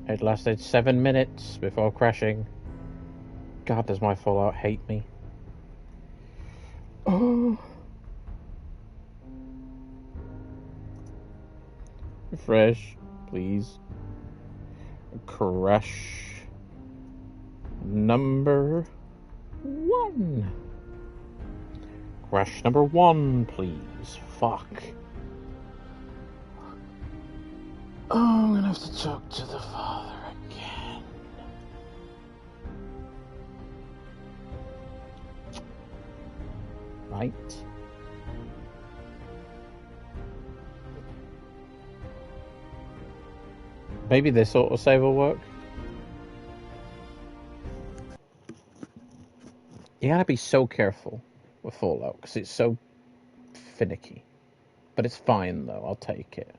It lasted 7 minutes before crashing. God, does my Fallout hate me. Oh. Refresh, please. Crash number 1. Crash number 1, please. Fuck. Oh, I'm gonna have to talk to the father again. Right. Maybe this autosave will work. You gotta be so careful with Fallout because it's so finicky. But it's fine though, I'll take it.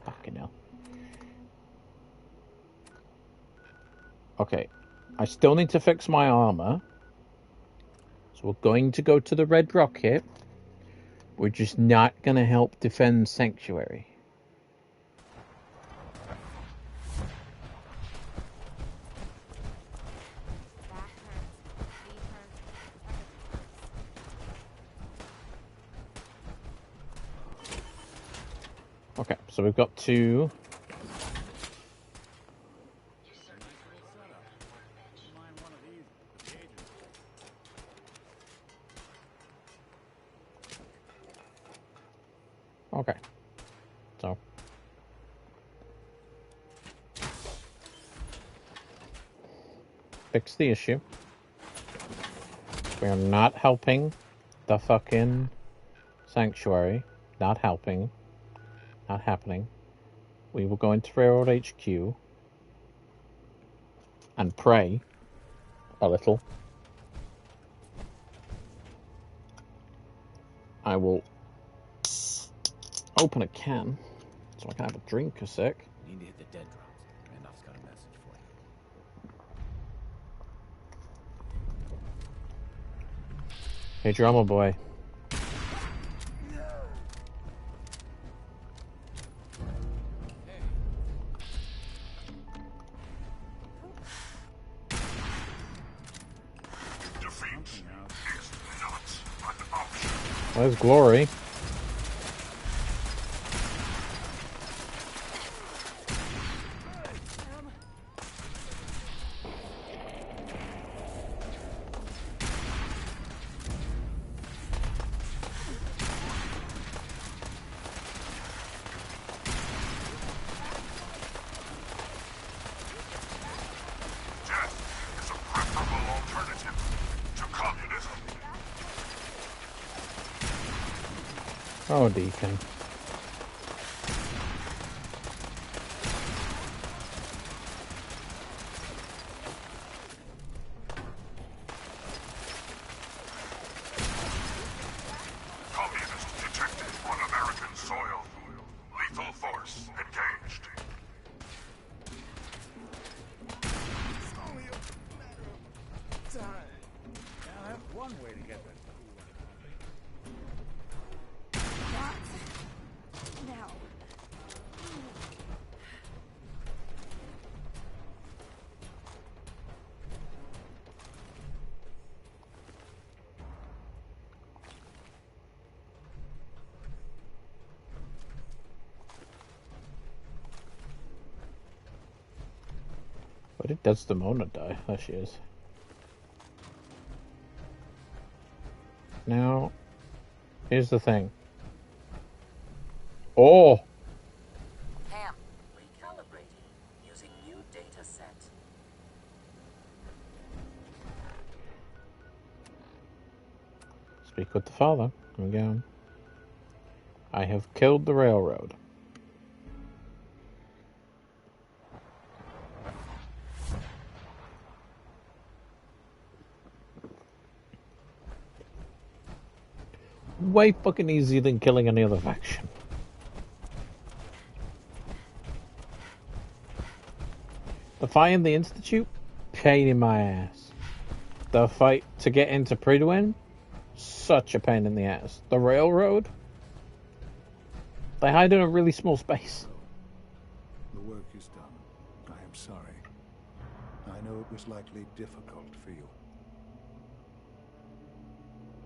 Fucking hell. Okay, I still need to fix my armor. So we're going to go to the Red Rocket. We're just not gonna help defend Sanctuary. Okay, so we've got to... Okay, so... Fix the issue. We are not helping the fucking Sanctuary. Not helping. Not happening. We will go into Railroad HQ and pray a little. I will open a can so I can have a drink a sec. You need to hit the dead drops. Randolph's got a message for you. Hey, drama boy. There's Glory. Oh, Deacon. Communist detected on American soil. Lethal force engaged. It's only a matter of time. Now that's one way to get that. Now. Where did Desdemona die? There she is. Now, here's the thing. Oh! Ham, recalibrating using new data set. Speak with the father. Here we go. I have killed the railroad. Way fucking easier than killing any other faction. The fight in the Institute? Pain in my ass. The fight to get into Prydwen? Such a pain in the ass. The railroad? They hide in a really small space. The work is done. I am sorry. I know it was likely difficult for you.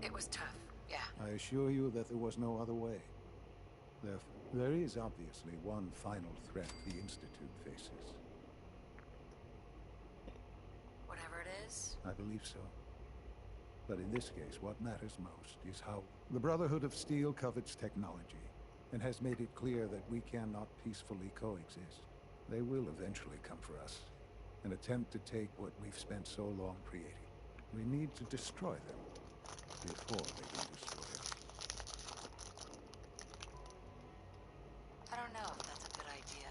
It was tough, yeah. I assure you that there was no other way. There is obviously one final threat the Institute faces. Whatever it is. I believe so. But in this case, what matters most is how the Brotherhood of Steel covets technology and has made it clear that we cannot peacefully coexist. They will eventually come for us and attempt to take what we've spent so long creating. We need to destroy them before they can destroy us. I don't know if that's a good idea.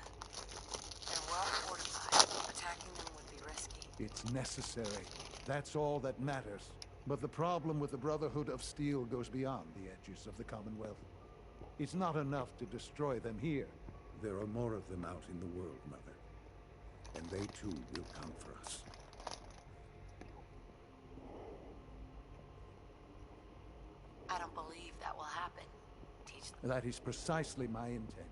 They're well fortified. Attacking them would be risky. It's necessary. That's all that matters. But the problem with the Brotherhood of Steel goes beyond the edges of the Commonwealth. It's not enough to destroy them here. There are more of them out in the world, Mother. And they too will come for us. I don't believe that will happen. Teach them. That is precisely my intent.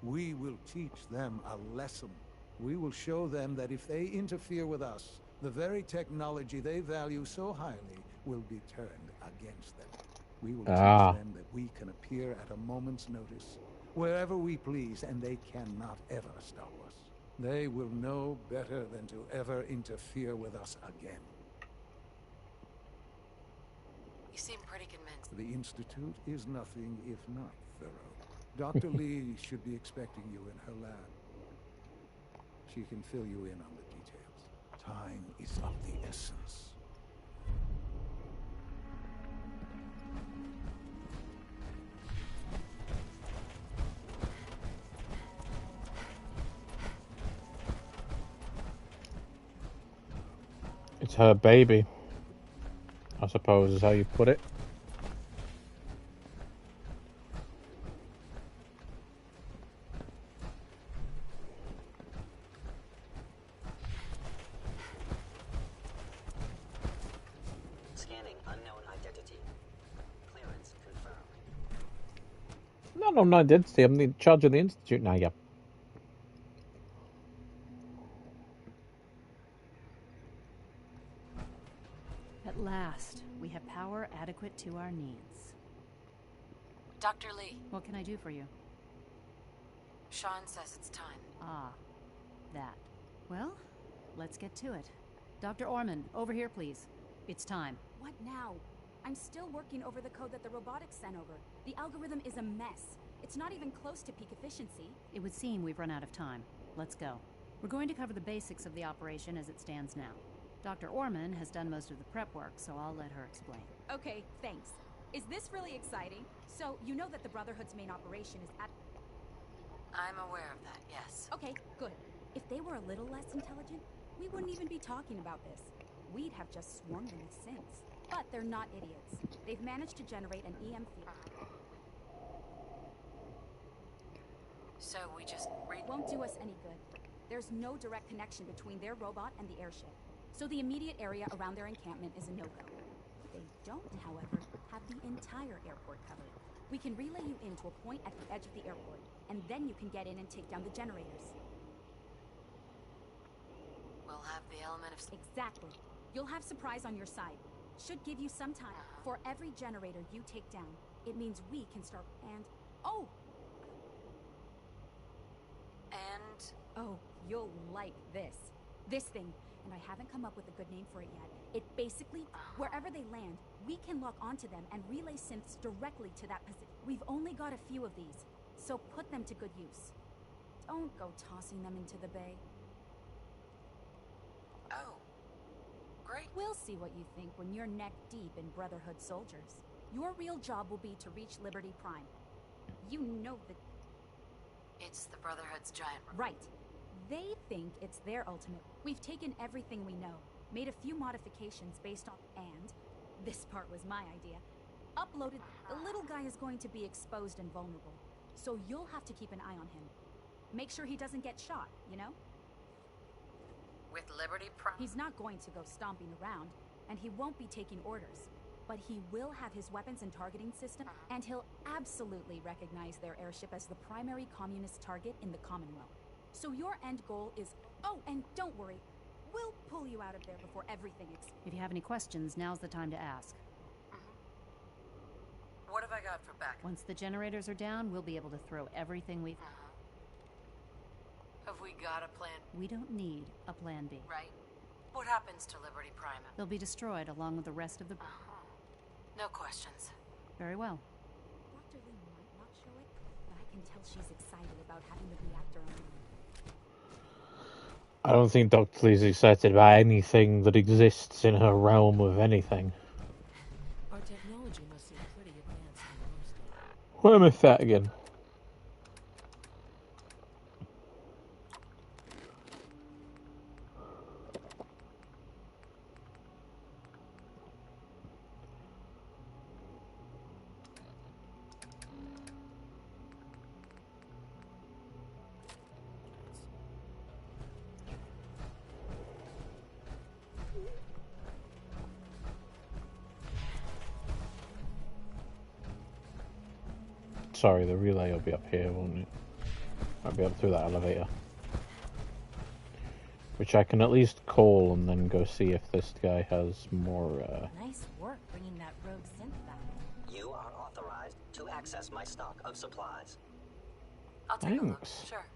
We will teach them a lesson. We will show them that if they interfere with us, the very technology they value so highly will be turned against them. We will teach them that we can appear at a moment's notice, wherever we please, and they cannot ever stop us. They will know better than to ever interfere with us again. You seem pretty convinced. The Institute is nothing if not thorough. Dr. Lee should be expecting you in her lab. She can fill you in on the details. Time is of the essence. It's her baby, I suppose is how you put it. Scanning unknown identity. Clearance confirmed. Not on identity, I'm in charge of the Institute now, yeah. At last, we have power adequate to our needs. Dr. Lee, What can I do for you? Sean says it's time. Ah, that. Well, let's get to it. Dr. Orman, over here, please. It's time. What now? I'm still working over the code that the robotics sent over. The algorithm is a mess. It's not even close to peak efficiency. It would seem we've run out of time. Let's go. We're going to cover the basics of the operation as it stands now. Dr. Orman has done most of the prep work, so I'll let her explain. Okay, thanks. Is this really exciting? So, you know that the Brotherhood's main operation is at... I'm aware of that, yes. Okay, good. If they were a little less intelligent, we wouldn't even be talking about this. We'd have just swarmed them with synths. But they're not idiots. They've managed to generate an EM field. So we just Won't do us any good. There's no direct connection between their robot and the airship. So the immediate area around their encampment is a no-go. They don't, however, have the entire airport covered. We can relay you into a point at the edge of the airport, and then you can get in and take down the generators. will have the element of... Exactly. You'll have surprise on your side. Should give you some time. For every generator you take down, it means we can start and... Oh! And... Oh, you'll like this. This thing, and I haven't come up with a good name for it yet. It basically, wherever they land, we can lock onto them and relay synths directly to that position. We've only got a few of these, so put them to good use. Don't go tossing them into the bay. Oh. Great. We'll see what you think when you're neck deep in Brotherhood soldiers. Your real job will be to reach Liberty Prime. You know that... It's the Brotherhood's giant... Right. They think it's their ultimate. We've taken everything we know, made a few modifications based on... And, this part was my idea, uploaded... The little guy is going to be exposed and vulnerable, so you'll have to keep an eye on him. Make sure he doesn't get shot, you know? With Liberty Prime... He's not going to go stomping around, and he won't be taking orders. But he will have his weapons and targeting system, and he'll absolutely recognize their airship as the primary communist target in the Commonwealth. So your end goal is... Oh, and don't worry. We'll pull you out of there before everything If you have any questions, now's the time to ask. What have I got for backup? Once the generators are down, we'll be able to throw everything we've... Have we got a plan? We don't need a plan B. Right? What happens to Liberty Prime? They'll be destroyed along with the rest of the... No questions. Very well. Dr. Lee might not show it, but I can tell she's excited about having the reactor on. I don't think Dr. Lee's excited about anything that exists in her realm of anything. Our technology must seem pretty advanced in most of Where am I at again? Sorry, the relay will be up here, won't it? I'll be up through that elevator. Which I can at least call and then go see if this guy has more, Nice work bringing that rogue synth back. You are authorized to access my stock of supplies. I'll take a look. Thanks. Sure.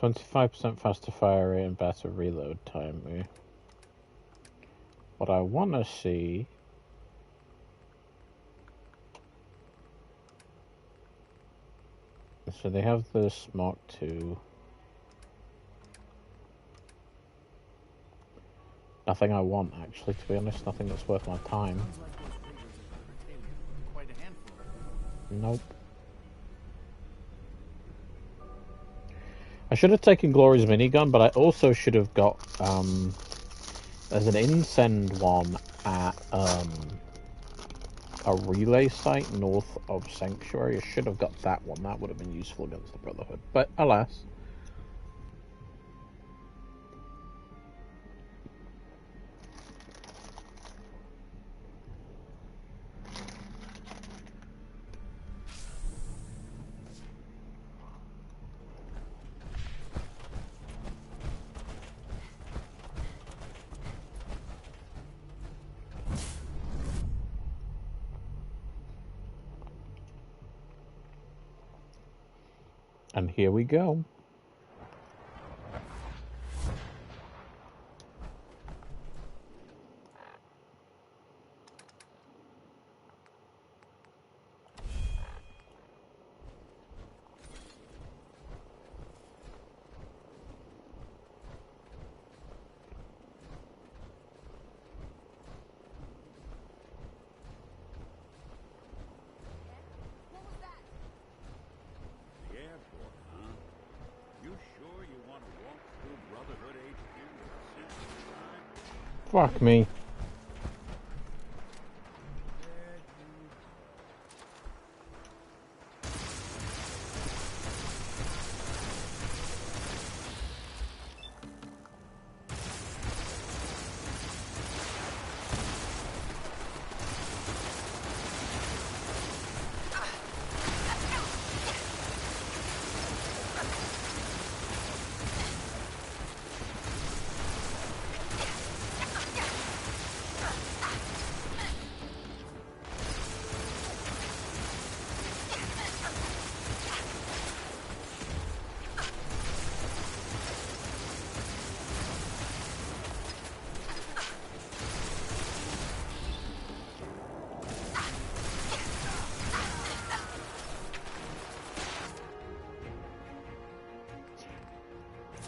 25% faster fire rate and better reload time. What I want to see... So they have this Mark II. Nothing I want, actually, to be honest. Nothing that's worth my time. Sounds like those raiders are Britannia. Quite a handful. Nope. I should have taken Glory's minigun, but I also should have got, there's an Incend one at, a relay site north of Sanctuary. I should have got that one. That would have been useful against the Brotherhood. But alas. And here we go. The airport, huh? You sure you want to walk through Brotherhood HQ with a simple ride? Fuck me.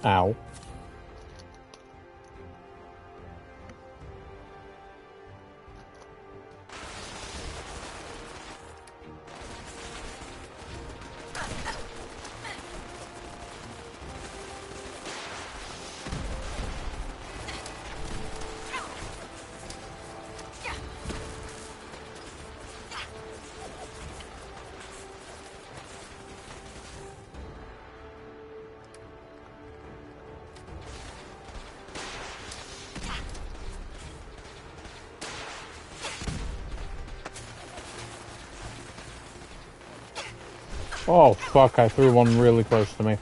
Ow. Oh fuck, I threw one really close to me.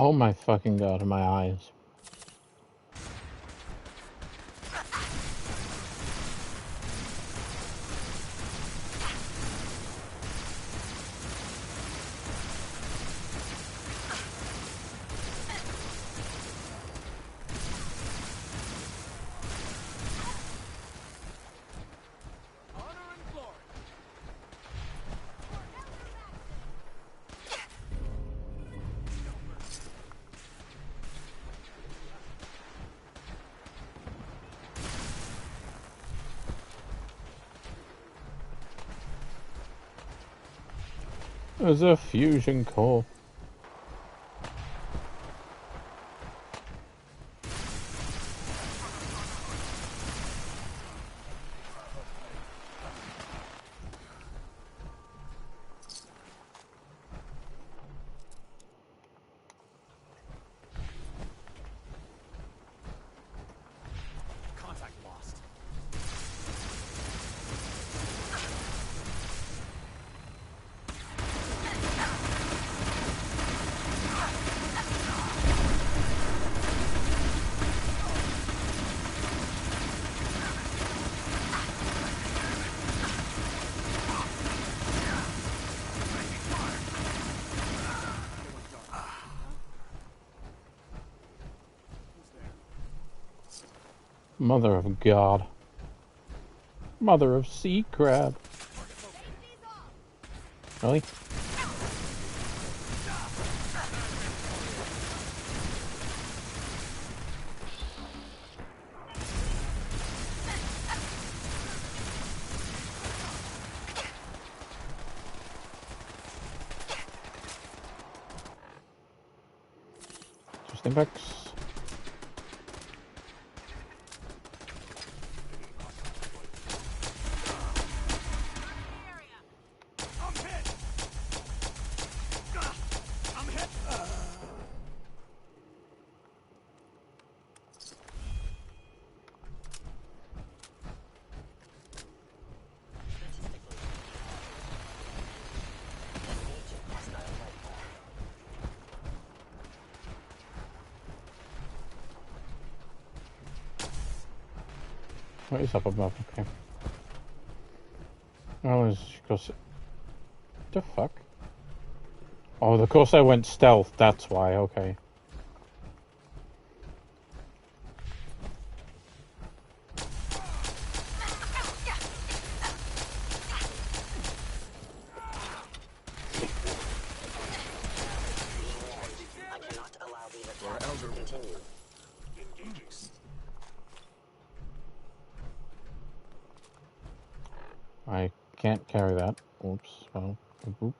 Oh my fucking god, my eyes. There's a fusion core. Contact lost. Mother of God. Mother of sea crab. Really? Just impacts. What is up above? Okay. Oh, it's because... The fuck? Oh, of course I went stealth, that's why, okay. I cannot allow these attacks to continue. I can't carry that. Oops. Well, boop.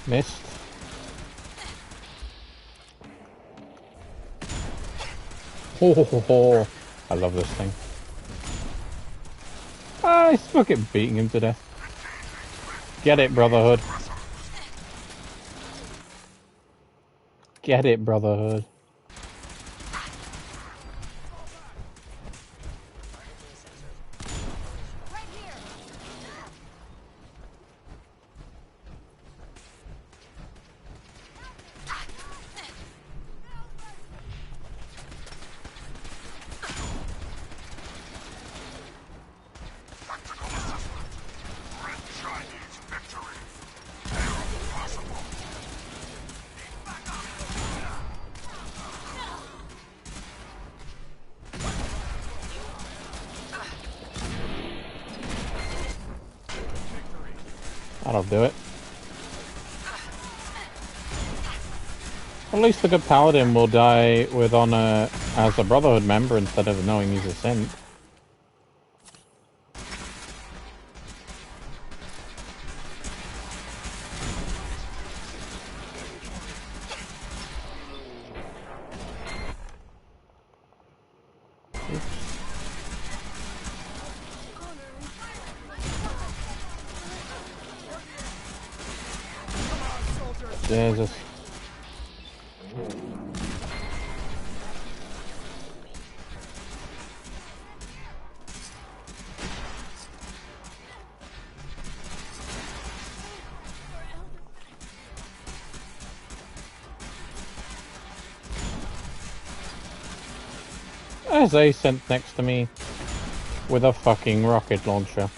Missed. Oh, I love this thing. Ah, he's fucking beating him to death. Get it, Brotherhood. Get it, Brotherhood. That'll do it. At least the good paladin will die with honor as a Brotherhood member instead of knowing he's a synth. Jesus. There's a synth next to me with a fucking rocket launcher.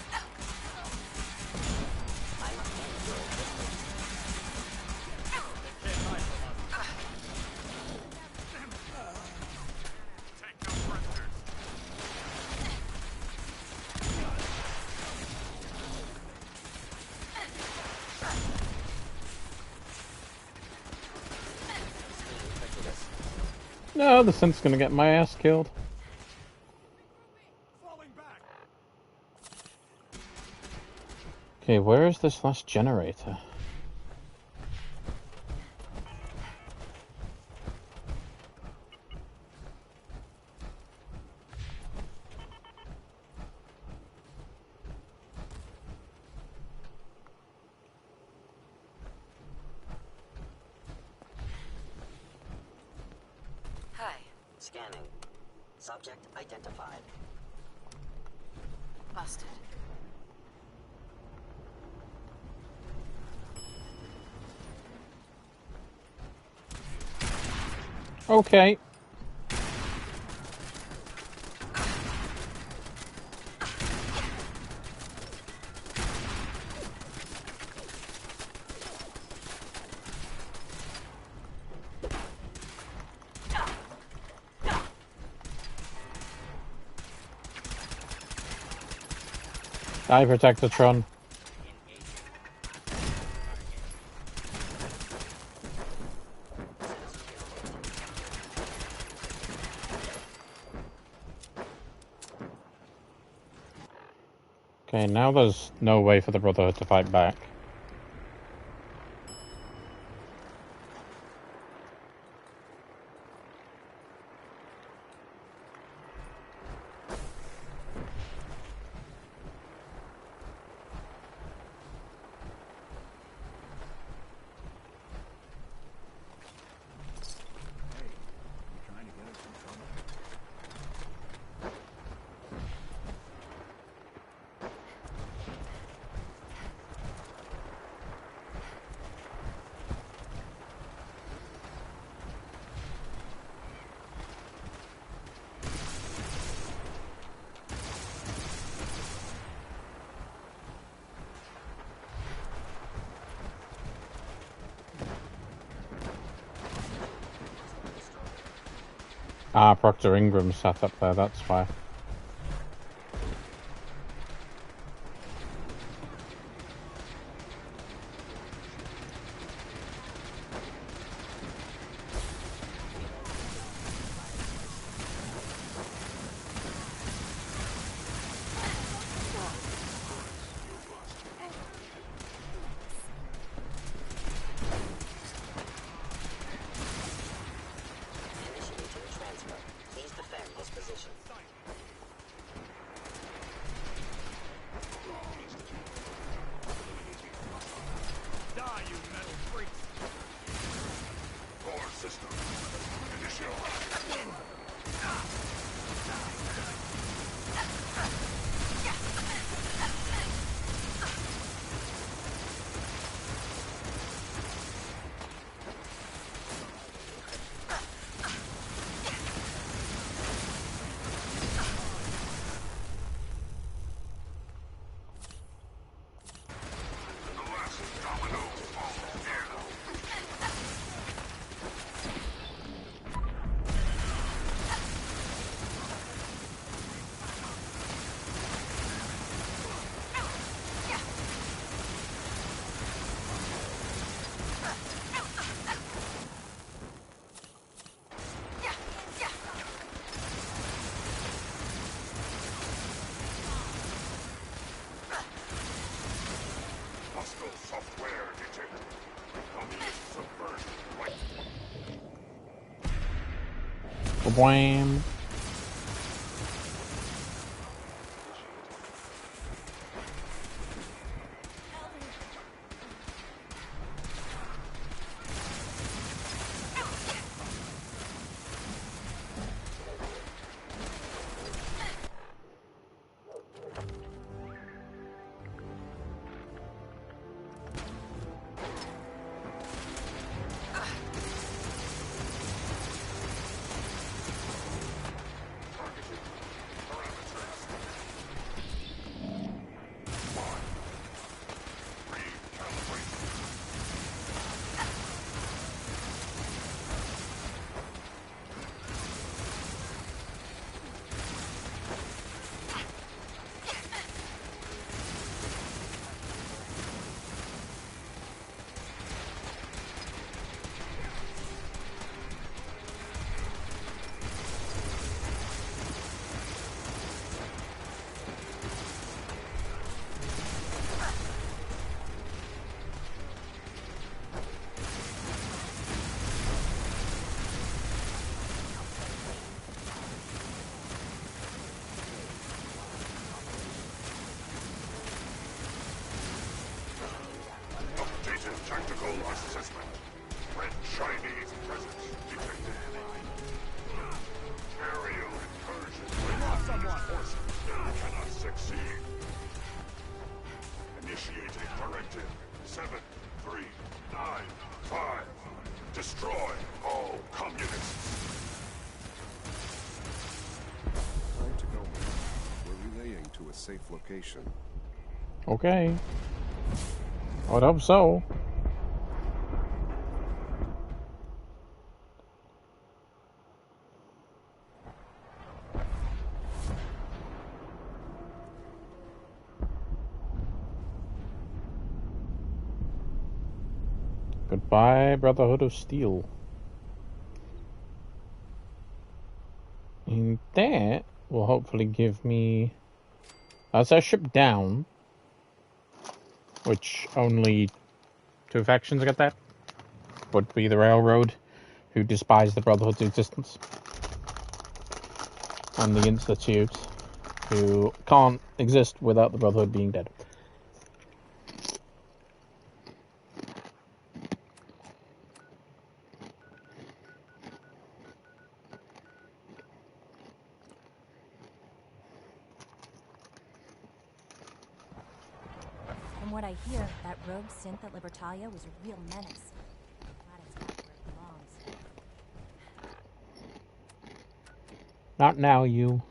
No, the synth's gonna get my ass killed. Okay, where is this last generator? Hi. Scanning. Subject identified. Busted. Okay. Die, Protectatron. Okay, now there's no way for the Brotherhood to fight back. Ah, Proctor Ingram sat up there, that's why. Initiating transfer. Please defend this position. Hostile software detected. Communist subversion. Right. Wham. Updated tactical assessment. Red Chinese presence detected. Aerial incursion by communist forces cannot succeed. Initiating directive 7395. Destroy all communists. Time to go, man. We're relaying to a safe location. Okay. I would hope so. Goodbye, Brotherhood of Steel. And that will hopefully give me... As I ship down, which only 2 factions get that, would be the Railroad, who despise the Brotherhood's existence, and the Institute, who can't exist without the Brotherhood being dead. From what I hear, that rogue synth at Libertalia was a real menace. I'm glad it's back where it belongs. Not now, you.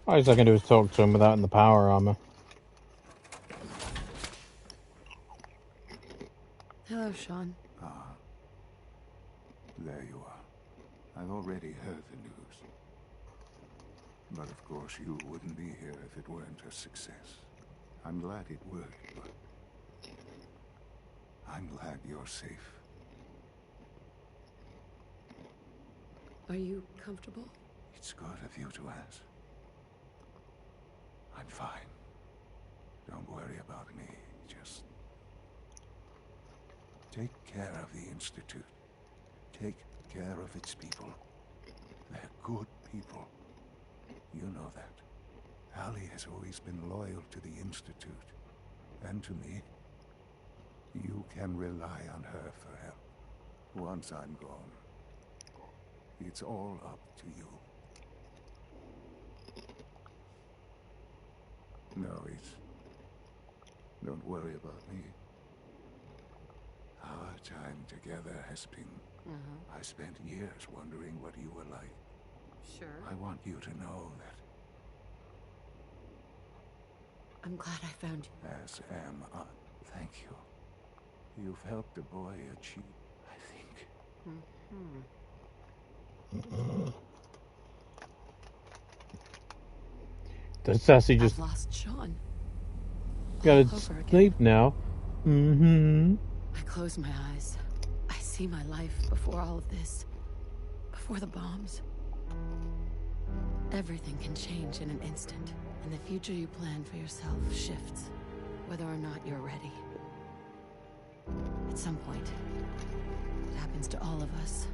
All I can do is talk to him without in the power armor. Hello, Sean. Ah. There you are. I've already heard the news. But of course you wouldn't be here if it weren't a success. I'm glad it worked, but... I'm glad you're safe. Are you comfortable? It's good of you to ask. I'm fine. Don't worry about me. Just... take care of the Institute. Take care of its people. They're good people. You know that. Allie has always been loyal to the Institute. And to me. You can rely on her for help. Once I'm gone, it's all up to you. No, don't worry about me. time together has been... I spent years wondering what you were like. Sure. I want you to know that, I'm glad I found you. as am I. Thank you. You've helped a boy achieve, I think. Does Sassy just I've lost Sean. gotta All over sleep now? I close my eyes. I see my life before all of this. Before the bombs. Everything can change in an instant, and the future you plan for yourself shifts, whether or not you're ready. At some point, it happens to all of us.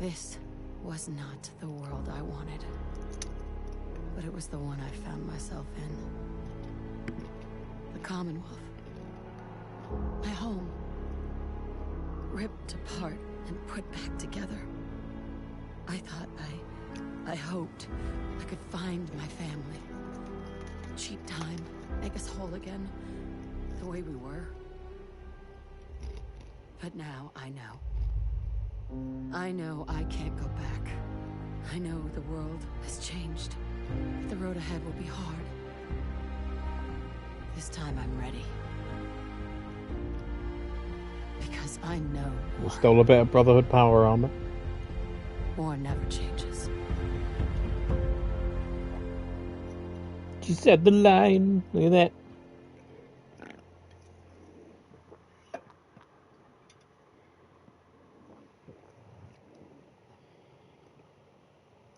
This was not the world I wanted, but it was the one I found myself in. The Commonwealth. My home. Ripped apart and put back together. I thought I hoped I could find my family. Cheat time, make us whole again, the way we were. But now I know. I know I can't go back. I know the world has changed. The road ahead will be hard. This time I'm ready. Because I know We stole a bit of Brotherhood power armor. war never changes. She said the line. Look at that.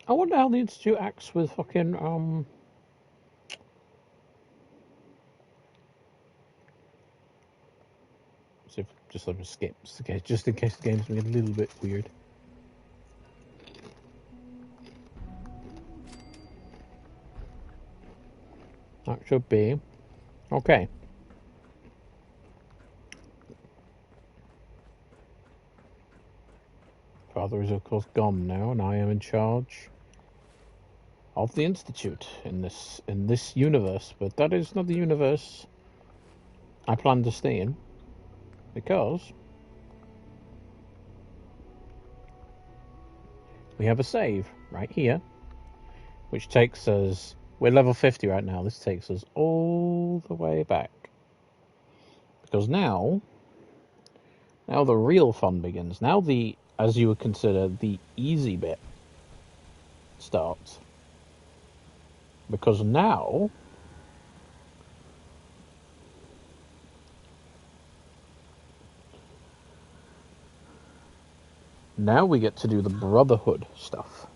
I wonder how the Institute acts with fucking see if just let me skip, okay, just in case the game's being a little bit weird. That should be okay. Father is of course gone now, and I am in charge of the Institute in this universe. But that is not the universe I plan to stay in, because we have a save right here, which takes us. We're level 50 right now. This takes us all the way back, because now the real fun begins. Now as you would consider, the easy bit starts. Because now we get to do the Brotherhood stuff.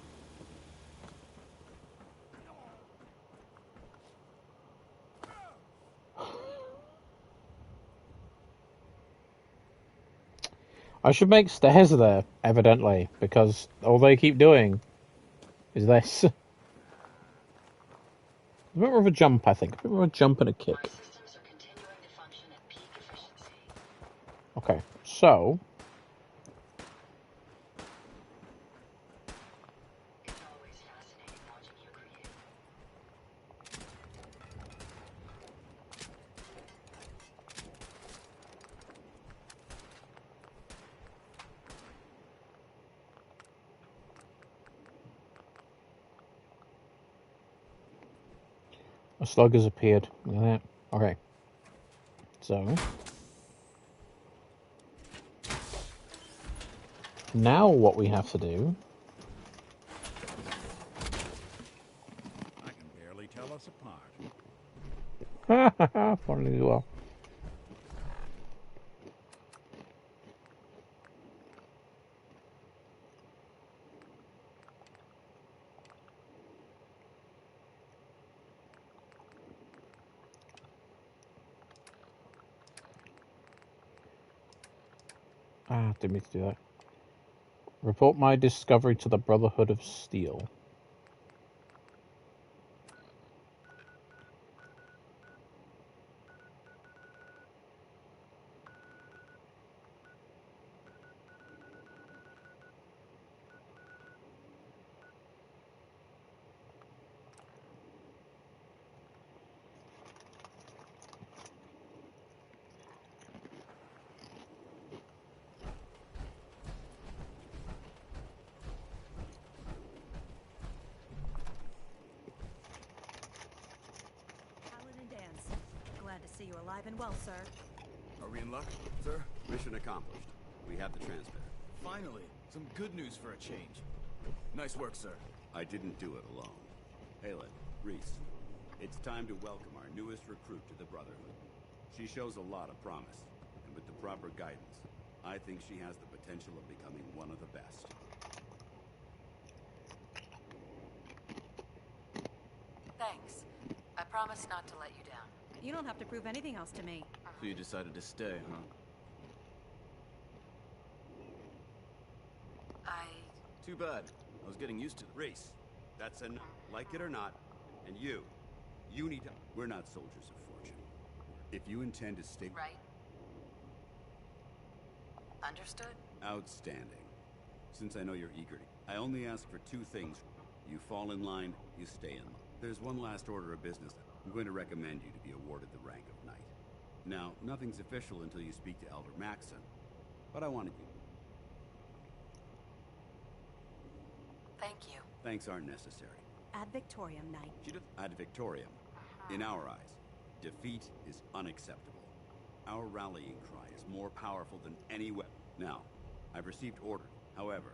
I should make stairs there, evidently, because all they keep doing is this. A bit more of a jump, I think. A bit more of a jump and a kick. Okay, so a slug has appeared. Look at that. Okay. So now what we have to do. I can barely tell us apart. Funny as well. Didn't mean to do that. Report my discovery to the Brotherhood of Steel. you alive and well, sir. Are we in luck, sir? Mission accomplished. We have the transmitter. Finally, some good news for a change. Nice work, sir. I didn't do it alone. Halen, Reese, it's time to welcome our newest recruit to the Brotherhood. She shows a lot of promise, and with the proper guidance, I think she has the potential of becoming one of the best. Thanks. I promise not to let you down. You don't have to prove anything else to me. So you decided to stay, huh? Too bad. I was getting used to it. Reese, that's enough. Like it or not, and you need to... We're not soldiers of fortune. If you intend to stay... Right. Understood? Outstanding. Since I know you're eager to... I only ask for two things. You fall in line, you stay in line. There's one last order of business. I'm going to recommend you to be awarded the rank of Knight. Now, nothing's official until you speak to Elder Maxon, but I wanted you... Thank you. Thanks aren't necessary. Ad Victoriam, Knight. Ad Victoriam. In our eyes, defeat is unacceptable. Our rallying cry is more powerful than any weapon. Now, I've received orders. However,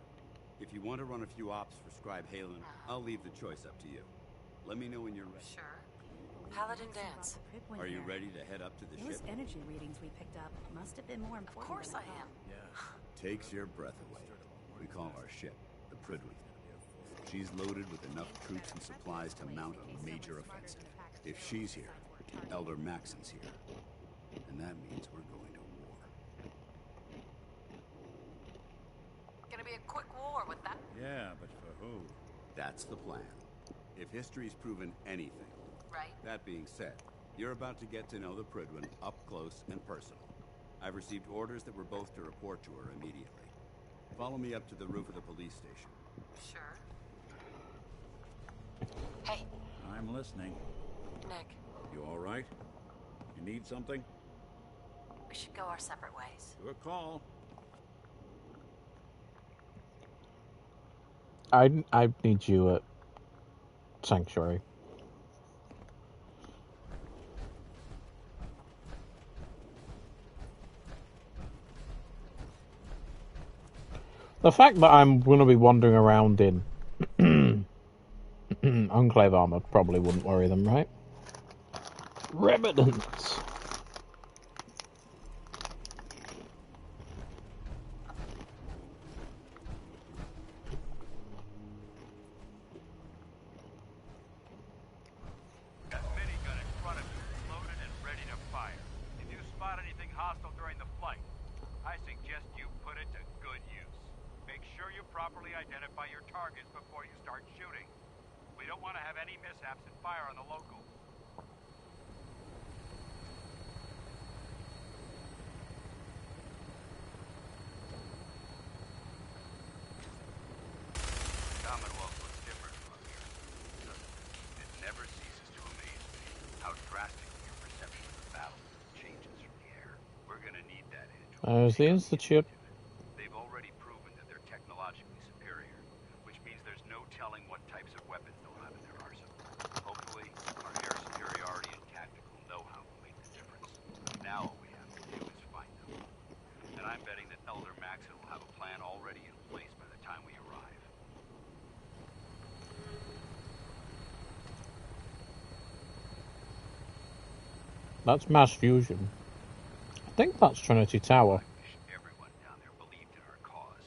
if you want to run a few ops for Scribe Halen, I'll leave the choice up to you. Let me know when you're ready. Sure. Paladin dance. Are you ready to head up to the Those ship? energy readings we picked up must have been more important. Of course I am. Takes your breath away. We call our ship the Prydwen. She's loaded with enough troops and supplies to mount a major offensive. If she's here, Elder Maxon's here. And that means we're going to war. Gonna be a quick war with that. Yeah, but for who? That's the plan. If history's proven anything. Right. That being said, you're about to get to know the Prydwen up close and personal. I've received orders that we're both to report to her immediately. Follow me up to the roof of the police station. Sure. Hey. I'm listening. Nick, You all right? You need something? we should go our separate ways. Your call. I need you at Sanctuary. The fact that I'm going to be wandering around in Enclave armor probably wouldn't worry them, right? Revenants. Got minigun in front of you, loaded and ready to fire. If you spot anything hostile during the flight, I suggest you put it to good use. Make sure you properly identify your targets before you start shooting. We don't want to have any mishaps and fire on the locals. Commonwealth looks different from here. It never ceases to amaze me how drastically your perception of the battle changes from the air. We're gonna need that edge. There's the Institute. They've already proven that they're technologically superior, which means there's no telling what types of weapons they'll have in their arsenal. Hopefully, our air superiority and tactical know-how will make the difference. Now all we have to do is find them. And I'm betting that Elder Maxon will have a plan already in place by the time we arrive. That's mass fusion. I think that's Trinity Tower. Everyone down there believed in our cause,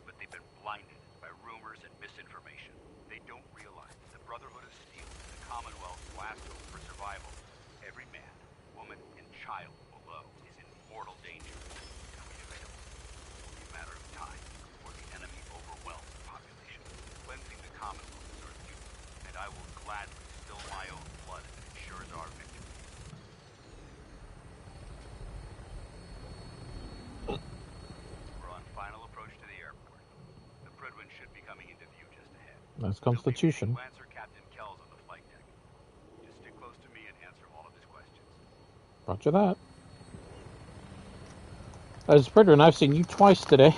but they've been blinded by rumors and misinformation. They don't realize that the Brotherhood of Steel is the Commonwealth's last hope for survival. Every man, woman, and child below is in mortal danger. And we fail. It's a matter of time before the enemy overwhelms the population. Cleansing the Commonwealth is our duty, and I will gladly spill my own blood if it ensures our victory. We're on final approach to the airport. The Prydwen should be coming into view just ahead. That's Constitution. Lancer Captain Kells on the flight deck. Just stick close to me and answer all of his questions. Roger that. As Prydwen, I've seen you twice today.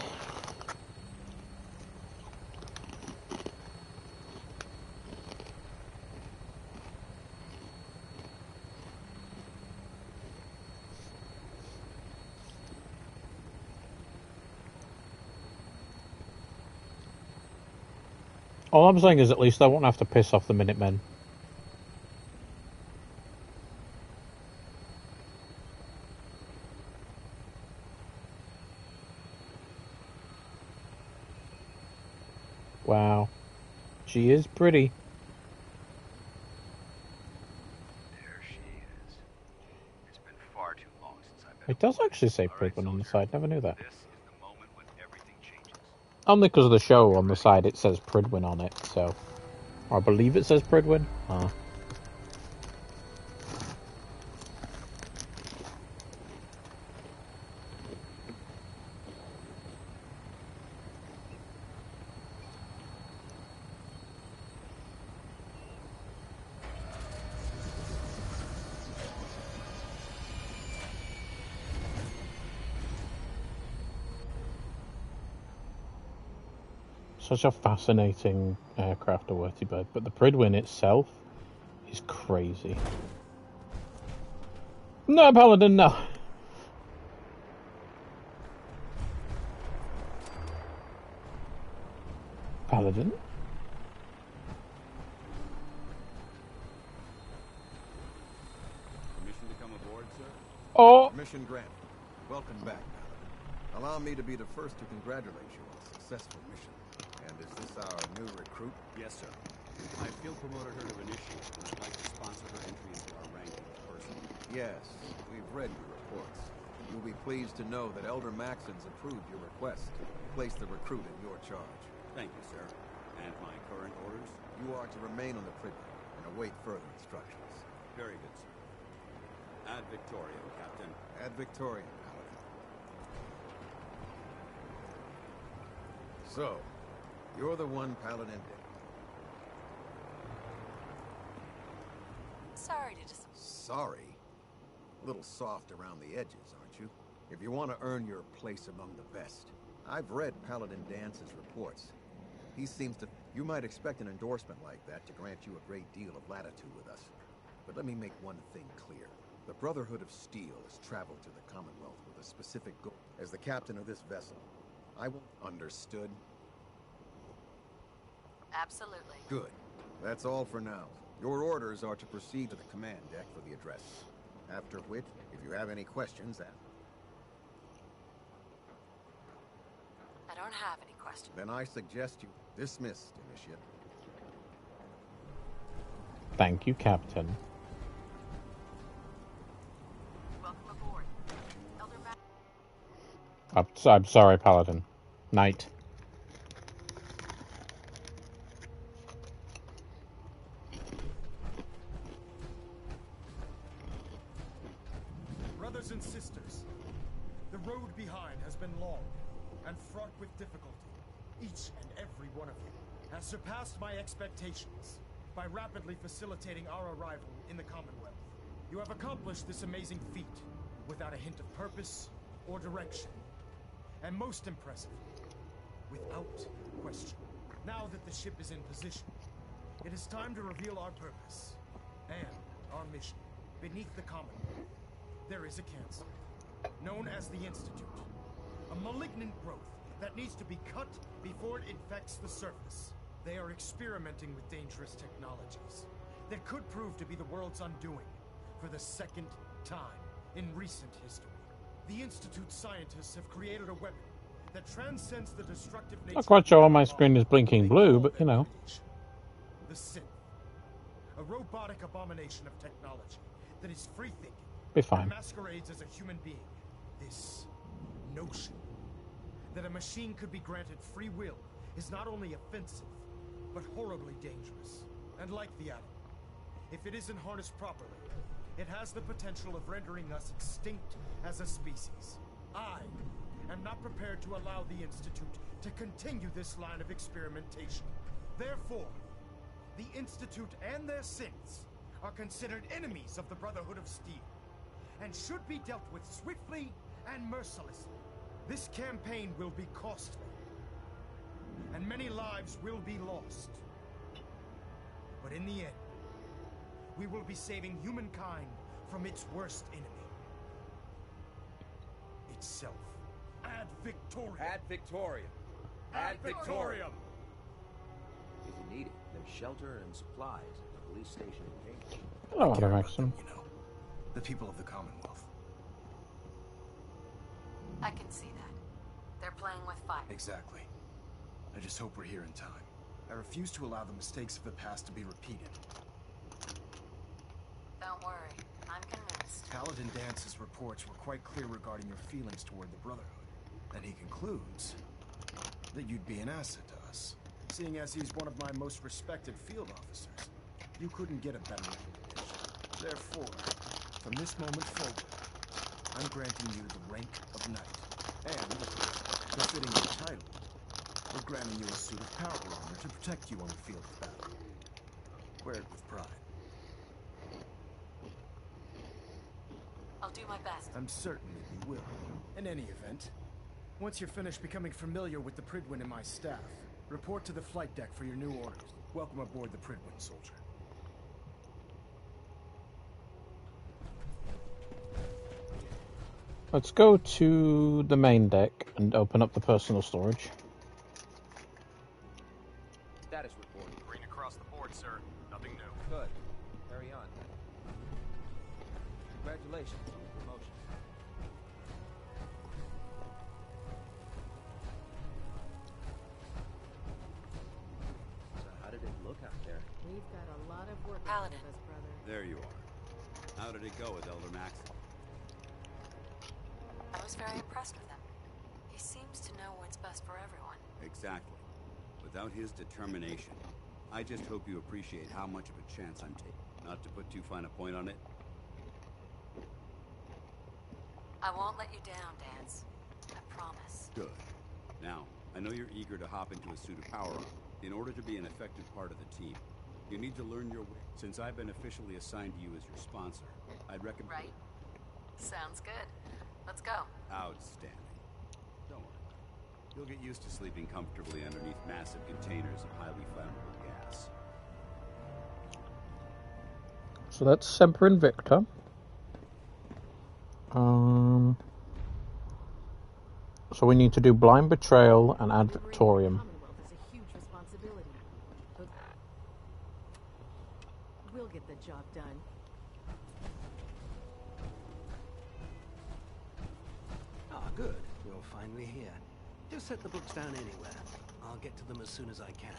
All I'm saying is at least I won't have to piss off the Minutemen. Wow. She is pretty. There she is. It's been far too long since I've been. It does actually say Pridwin on the side. Never knew that. This is the moment when everything changes. Only because of the show on the side it says Pridwin on it, so... I believe it says Pridwin. Such a fascinating aircraft, a Whirlybird, but the Pridwin itself is crazy. No, Paladin, no. Paladin? Permission to come aboard, sir? Oh! Permission granted. Welcome back, Paladin. Allow me to be the first to congratulate you on a successful mission. And is this our new recruit? Yes, sir. I field promoted her to initiate, and I'd like to sponsor her entry into our ranking personally. Yes, we've read your reports. You'll be pleased to know that Elder Maxon's approved your request to place the recruit in your charge. Thank you, sir. And my current orders? You are to remain on the Pridwin and await further instructions. Very good, sir. Ad Victoriam, Captain. Ad Victoriam, Paladin. So, you're the one Paladin did. Sorry to just... Sorry? A little soft around the edges, aren't you? If you want to earn your place among the best. I've read Paladin Dance's reports. He seems to... You might expect an endorsement like that to grant you a great deal of latitude with us. But let me make one thing clear. The Brotherhood of Steel has traveled to the Commonwealth with a specific goal. As the captain of this vessel, I will... Understood? Absolutely. Good. That's all for now. Your orders are to proceed to the command deck for the address. After which, if you have any questions, I don't have any questions. then I suggest you dismissed, Initiate. Thank you, Captain. Welcome aboard. Elder I'm sorry, Paladin. Knight. Brothers and sisters, the road behind has been long and fraught with difficulty. Each and every one of you has surpassed my expectations by rapidly facilitating our arrival in the Commonwealth. You have accomplished this amazing feat without a hint of purpose or direction. And most impressive, without question. Now that the ship is in position, it is time to reveal our purpose and our mission. Beneath the Commonwealth, there is a cancer, known as the Institute. A malignant growth that needs to be cut before it infects the surface. They are experimenting with dangerous technologies that could prove to be the world's undoing for the second time in recent history. The Institute scientists have created a weapon that transcends the destructive nature. Not quite sure why my screen is blinking blue, but you know. The synth, a robotic abomination of technology that is free-thinking. Be fine. And masquerades as a human being. This notion that a machine could be granted free will is not only offensive, but horribly dangerous. And like the atom, if it isn't harnessed properly, it has the potential of rendering us extinct as a species. I am not prepared to allow the Institute to continue this line of experimentation. Therefore, the Institute and their synths are considered enemies of the Brotherhood of Steel, and should be dealt with swiftly and mercilessly. This campaign will be costly, and many lives will be lost. But in the end, we will be saving humankind from its worst enemy. Itself. Ad Victoriam. Ad Victoriam. Ad Victoriam. needed. There's shelter and supplies at the police station in Cambridge. Hello, Adam Maxon. You know, the people of the Commonwealth. I can see that. They're playing with fire. Exactly. I just hope we're here in time. I refuse to allow the mistakes of the past to be repeated. Don't worry. I'm convinced. Paladin Dance's reports were quite clear regarding your feelings toward the Brotherhood. Then he concludes that you'd be an asset to us. Seeing as he's one of my most respected field officers, you couldn't get a better recommendation. Therefore, from this moment forward, I'm granting you the rank of knight. And, befitting your title, we're granting you a suit of power armor to protect you on the field of battle. Wear it with pride. I'll do my best. I'm certain that you will. In any event, once you're finished becoming familiar with the Pridwin and my staff, report to the flight deck for your new orders. Welcome aboard the Pridwin, soldier. Let's go to the main deck and open up the personal storage. Status report. Green across the board, sir. Nothing new. Good. Carry on. Congratulations on your promotion. So how did it look out there? We've got a lot of work Paladin. ahead of us, brother. There you are. How did it go with Elder Maxon? I was very impressed with him. He seems to know what's best for everyone. Exactly. Without his determination, I just hope you appreciate how much of a chance I'm taking. Not to put too fine a point on it. I won't let you down, Dance. I promise. Good. Now, I know you're eager to hop into a suit of power armor. In order to be an effective part of the team, you need to learn your way. Since I've been officially assigned to you as your sponsor, I'd recommend... Right? Sounds good. Let's go. Outstanding. Don't worry. You'll get used to sleeping comfortably underneath massive containers of highly flammable gas. So that's Semper Invicta. So we need to do Blind Betrayal and Ad Victorium. Commonwealth is a huge responsibility. But we'll get the job done. Ah, good. You're finally here. Just set the books down anywhere. I'll get to them as soon as I can.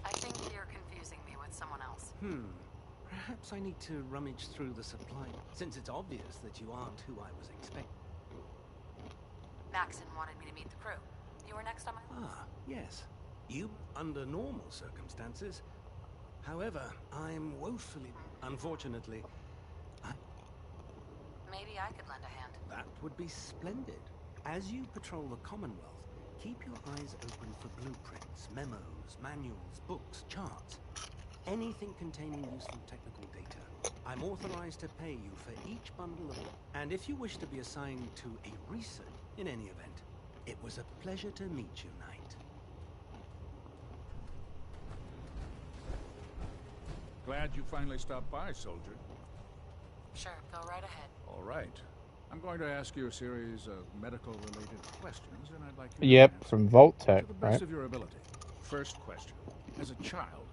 I think you're confusing me with someone else. Perhaps I need to rummage through the supply, since it's obvious that you aren't who I was expecting. Maxon wanted me to meet the crew. You were next on my list. Ah, yes. You, under normal circumstances. However, I'm woefully... Unfortunately, Maybe I could lend a hand. that would be splendid. As you patrol the Commonwealth, keep your eyes open for blueprints, memos, manuals, books, charts. Anything containing useful technical data. I'm authorized to pay you for each bundle of... And if you wish to be assigned to a research, in any event, it was a pleasure to meet you, Knight. Glad you finally stopped by, soldier. Sure, go right ahead. All right. I'm going to ask you a series of medical-related questions, and I'd like you to Yep, answer from Vault-Tec, to the best right? of your ability. First question. As a child,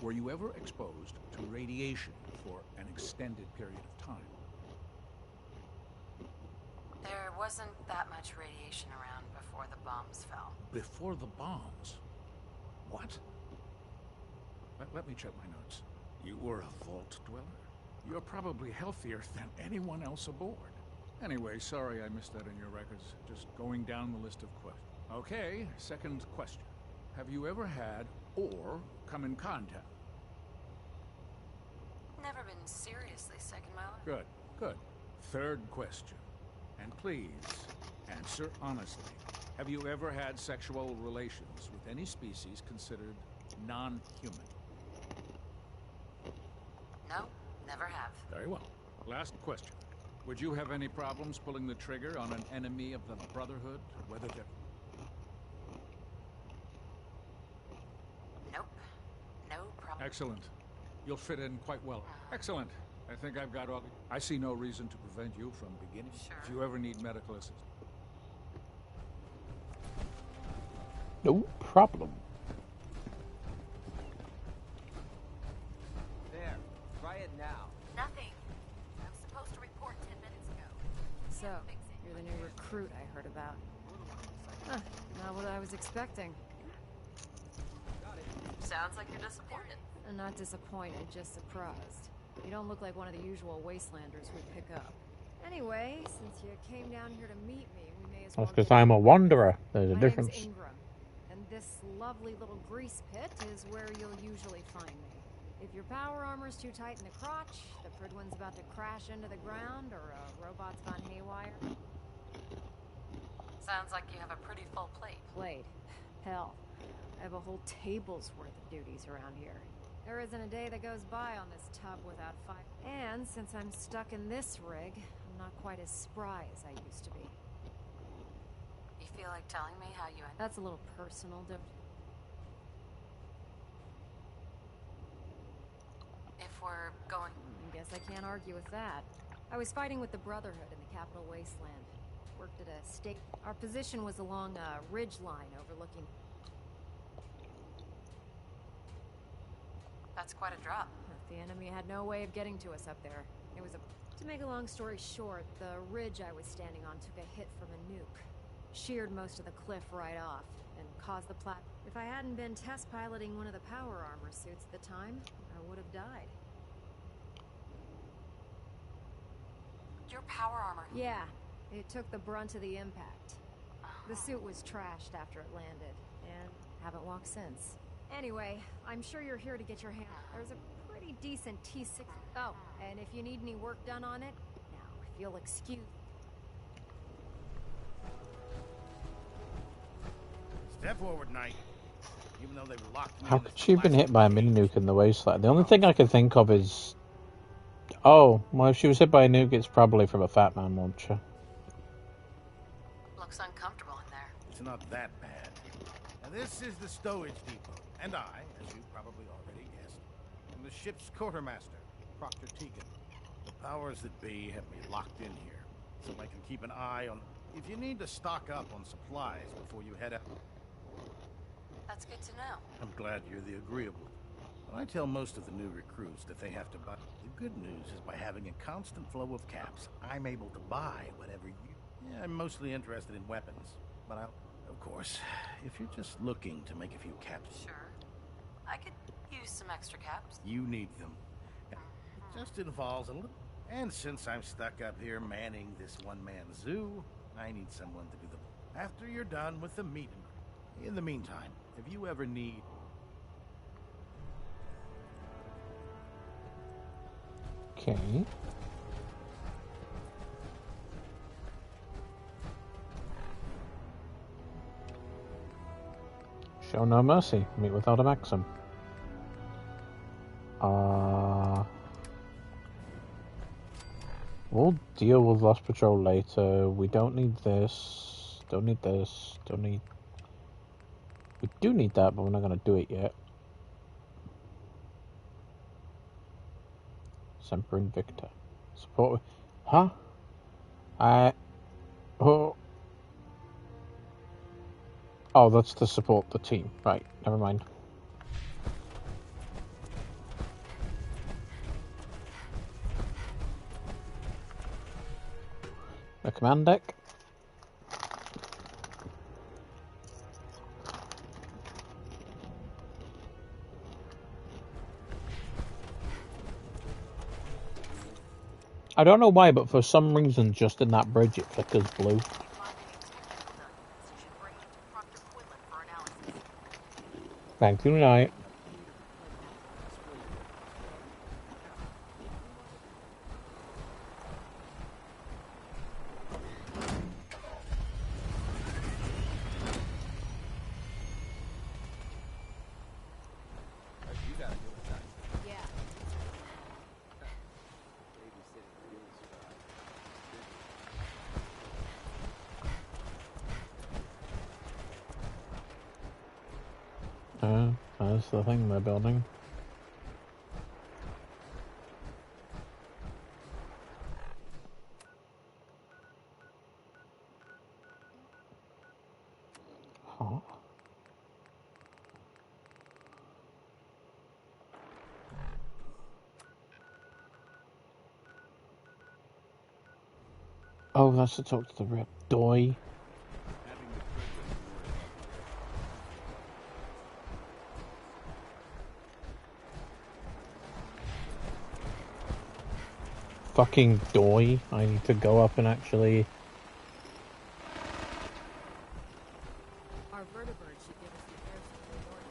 were you ever exposed to radiation for an extended period of time? There wasn't that much radiation around before the bombs fell. Before the bombs? What? Let me check my notes. You were a vault dweller? You're probably healthier than anyone else aboard. Anyway, sorry I missed that in your records. Just going down the list of questions. Okay, second question. Have you ever had or come in contact? Never been seriously sick in my life. Good, good. Third question. And please, answer honestly. Have you ever had sexual relations with any species considered non-human? No, never have. Very well. Last question. Would you have any problems pulling the trigger on an enemy of the Brotherhood, whether they're... Nope. No problem. Excellent. You'll fit in quite well. Excellent. I think I've got all... I see no reason to prevent you from beginning. Sure. If you ever need medical assistance. No problem. So, you're the new recruit I heard about. Huh, not what I was expecting. Sounds like you're disappointed. I'm not disappointed, just surprised. You don't look like one of the usual wastelanders we pick up. Anyway, since you came down here to meet me, we may as well That's because I'm a wanderer. There's a My difference. name's Ingram, and this lovely little grease pit is where you'll usually find me. If your power armor's too tight in the crotch, the Pridwin's about to crash into the ground, or a robot's gone haywire. Sounds like you have a pretty full plate. Plate? Hell, I have a whole table's worth of duties around here. There isn't a day that goes by on this tub without fire. And since I'm stuck in this rig, I'm not quite as spry as I used to be. You feel like telling me how you... That's a little personal, If we're going... I guess I can't argue with that. I was fighting with the Brotherhood in the Capital Wasteland. Worked at a state... Our position was along a ridge line overlooking... That's quite a drop. The enemy had no way of getting to us up there. It was a... To make a long story short, the ridge I was standing on took a hit from a nuke. Sheared most of the cliff right off, and caused the plat... If I hadn't been test piloting one of the power armor suits at the time, I would have died. Your power armor... Yeah, it took the brunt of the impact. The suit was trashed after it landed, and haven't walked since. Anyway, I'm sure you're here to get your hand... There's a pretty decent T6... Oh, and if you need any work done on it, now, if you'll excuse... Step forward, Knight. Even though they were locked me How in this could she have been hit by a mini nuke in the wasteland? The only thing I can think of is... Oh, well, if she was hit by a nuke, it's probably from a Fat Man launcher. Looks uncomfortable in there. It's not that bad. Now, this is the stowage depot, and I, as you probably already guessed, am the ship's quartermaster, Proctor Tegan. The powers that be have me locked in here, so I can keep an eye on... If you need to stock up on supplies before you head out... That's good to know. I'm glad you're the agreeable. I tell most of the new recruits that they have to buy... The good news is by having a constant flow of caps, I'm able to buy whatever you... Yeah, I'm mostly interested in weapons, but I'll... Of course, if you're just looking to make a few caps... Sure. I could use some extra caps. You need them. It just involves a little... And since I'm stuck up here manning this one-man zoo, I need someone to do the... After you're done with the meeting. In the meantime, if you ever need... Okay. Show no mercy. Meet without a maxim. We'll deal with Lost Patrol later. We don't need this. Don't need this. Don't need... We do need that, but we're not going to do it yet. Semper Invicta. Support... Huh? Oh... Oh, that's to support the team. Right, never mind. The command deck. I don't know why, but for some reason, just in that bridge, it flickers blue. Thank you, Knight. That's the thing they're building. Huh. Oh, that's to talk to the rep. Doi. Fucking Doi. I need to go up and actually... Our vertebrate should give us the air support.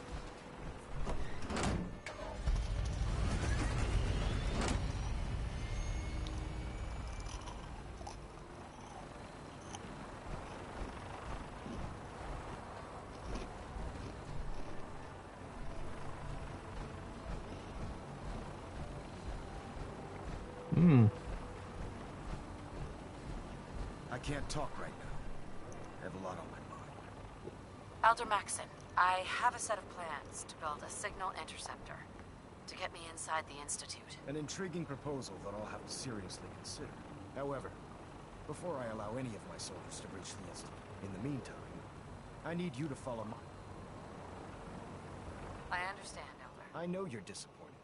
I can't talk right now. I have a lot on my mind. Elder Maxon, I have a set of plans to build a signal interceptor to get me inside the Institute. An intriguing proposal that I'll have to seriously consider. However, before I allow any of my soldiers to breach the Institute, in the meantime, I need you to follow my... I understand, Elder. I know you're disappointed,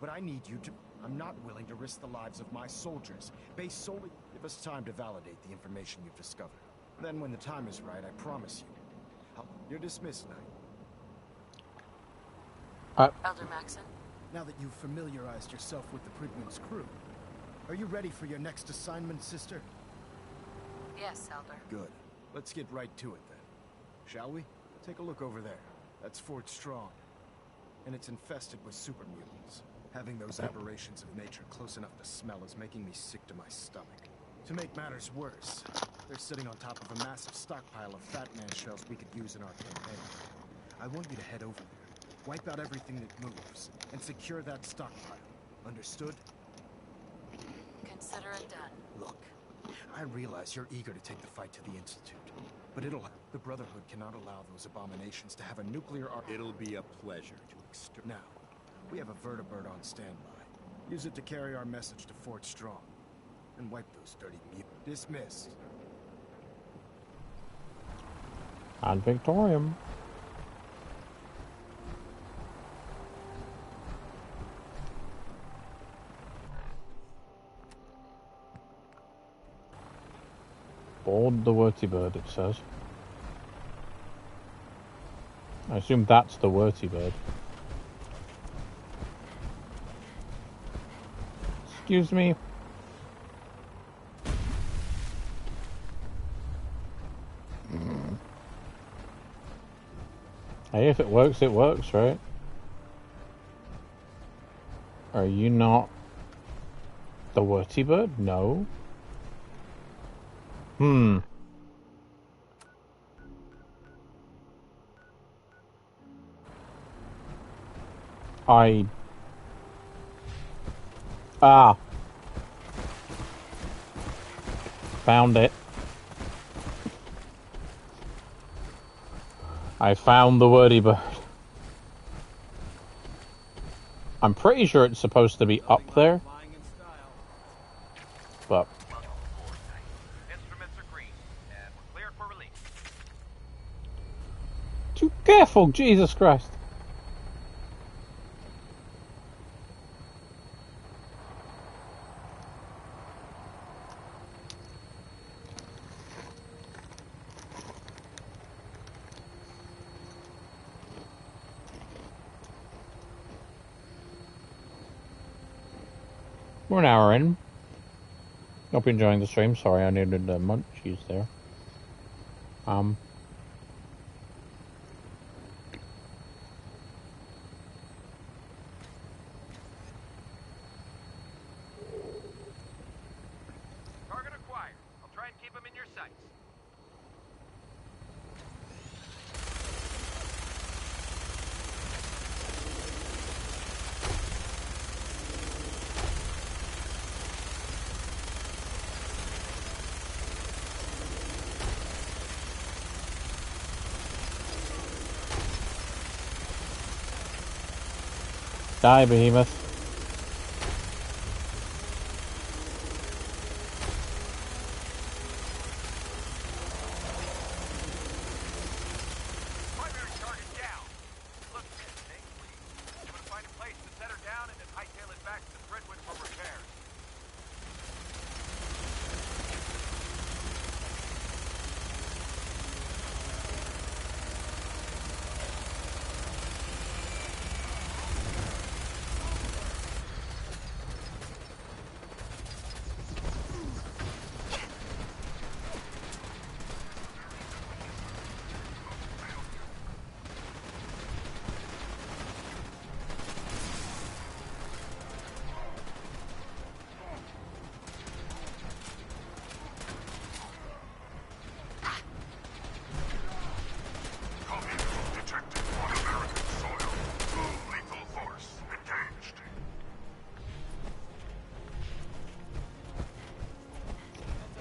but I need you to... I'm not willing to risk the lives of my soldiers, based solely... Give us time to validate the information you've discovered. Then when the time is right, I promise you. You're dismissed, Knight. Elder Maxon? Now that you've familiarized yourself with the Prigman's crew, are you ready for your next assignment, sister? Yes, Elder. Good. Let's get right to it, then. Shall we? Take a look over there. That's Fort Strong. And it's infested with super mutants. Having those aberrations of nature close enough to smell is making me sick to my stomach. To make matters worse, they're sitting on top of a massive stockpile of Fat Man shells we could use in our campaign. I want you to head over there, wipe out everything that moves, and secure that stockpile. Understood? Consider it done. Look, I realize you're eager to take the fight to the Institute, but the Brotherhood cannot allow those abominations to have a nuclear arm. It'll be a pleasure to exterminate. Now, we have a vertibird on standby. Use it to carry our message to Fort Strong. And wipe those dirty mutants. Dismissed. And Victorium. Board the Vertibird, it says. I assume that's the Vertibird. Excuse me. Hey, if it works, right? Are you not the Vertibird? No. Found it. I found the Vertibird. I'm pretty sure it's supposed to be up there. But Instruments are green, and we're cleared for release. too careful, Jesus Christ. We're an hour in. Hope you're enjoying the stream. Sorry, I needed a munchies there. Target acquired. I'll try and keep them in your sights. Die, Behemoth. Primary target down. Look, Snake, I'm gonna find a place to set her down and then hightail it back to Brentwood for repairs.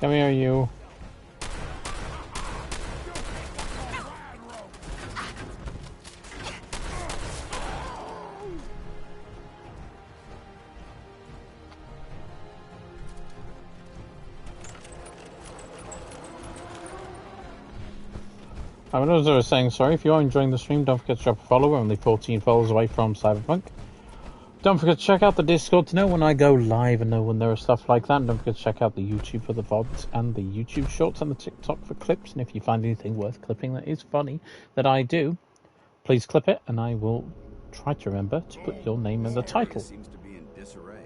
Come here, you. I mean, as I was saying, sorry, if you are enjoying the stream, don't forget to drop a follow. We're only 14 followers away from Cyberpunk. Don't forget to check out the Discord to know when I go live and know when there is stuff like that. And don't forget to check out the YouTube for the VODs and the YouTube shorts and the TikTok for clips. And if you find anything worth clipping that is funny that I do, please clip it and I will try to remember to put your name in the title. Seems to be in disarray.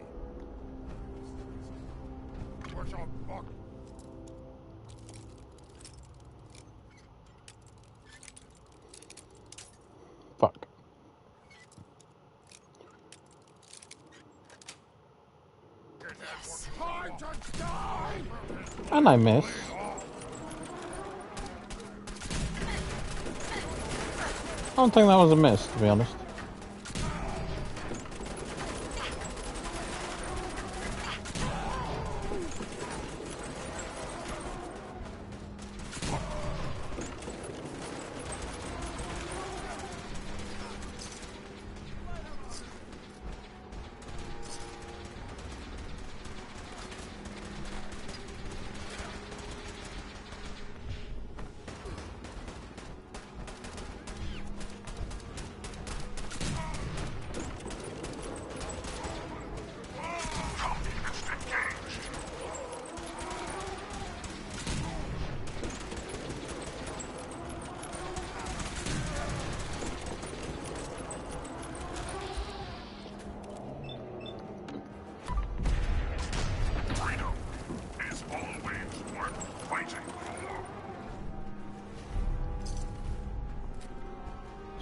Fuck. Yes. And I miss. I don't think that was a miss, to be honest.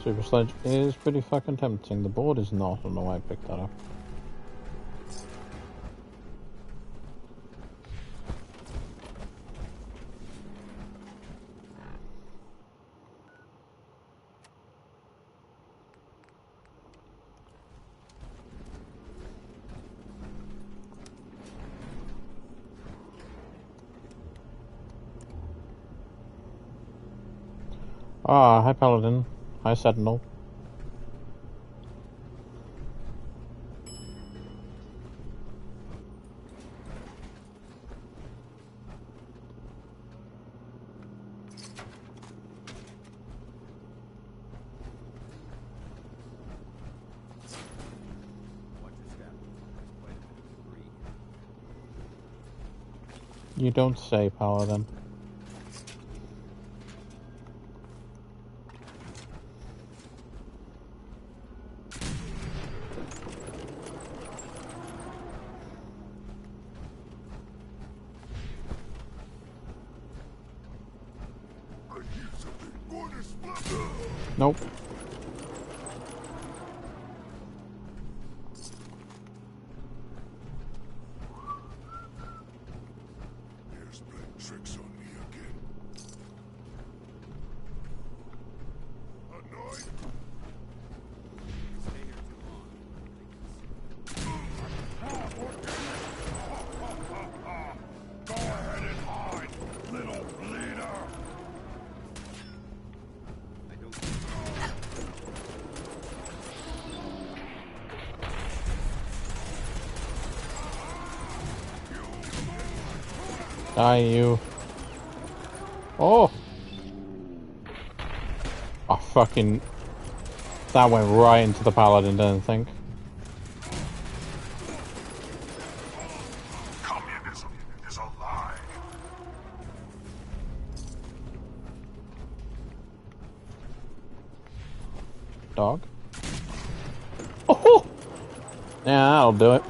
Super Sledge is pretty fucking tempting. The board is not. I don't know why I picked that up. Ah, hi Paladin. Hi Sentinel. You don't say, Paladin. Nope. There's playing tricks on me again. Annoyed? Stay here too long. Go ahead and hide, little bleeder. Die, you. Oh! Oh, fucking... That went right into the Paladin, didn't think. Communism is a lie. Dog. Oh! Yeah, that'll do it.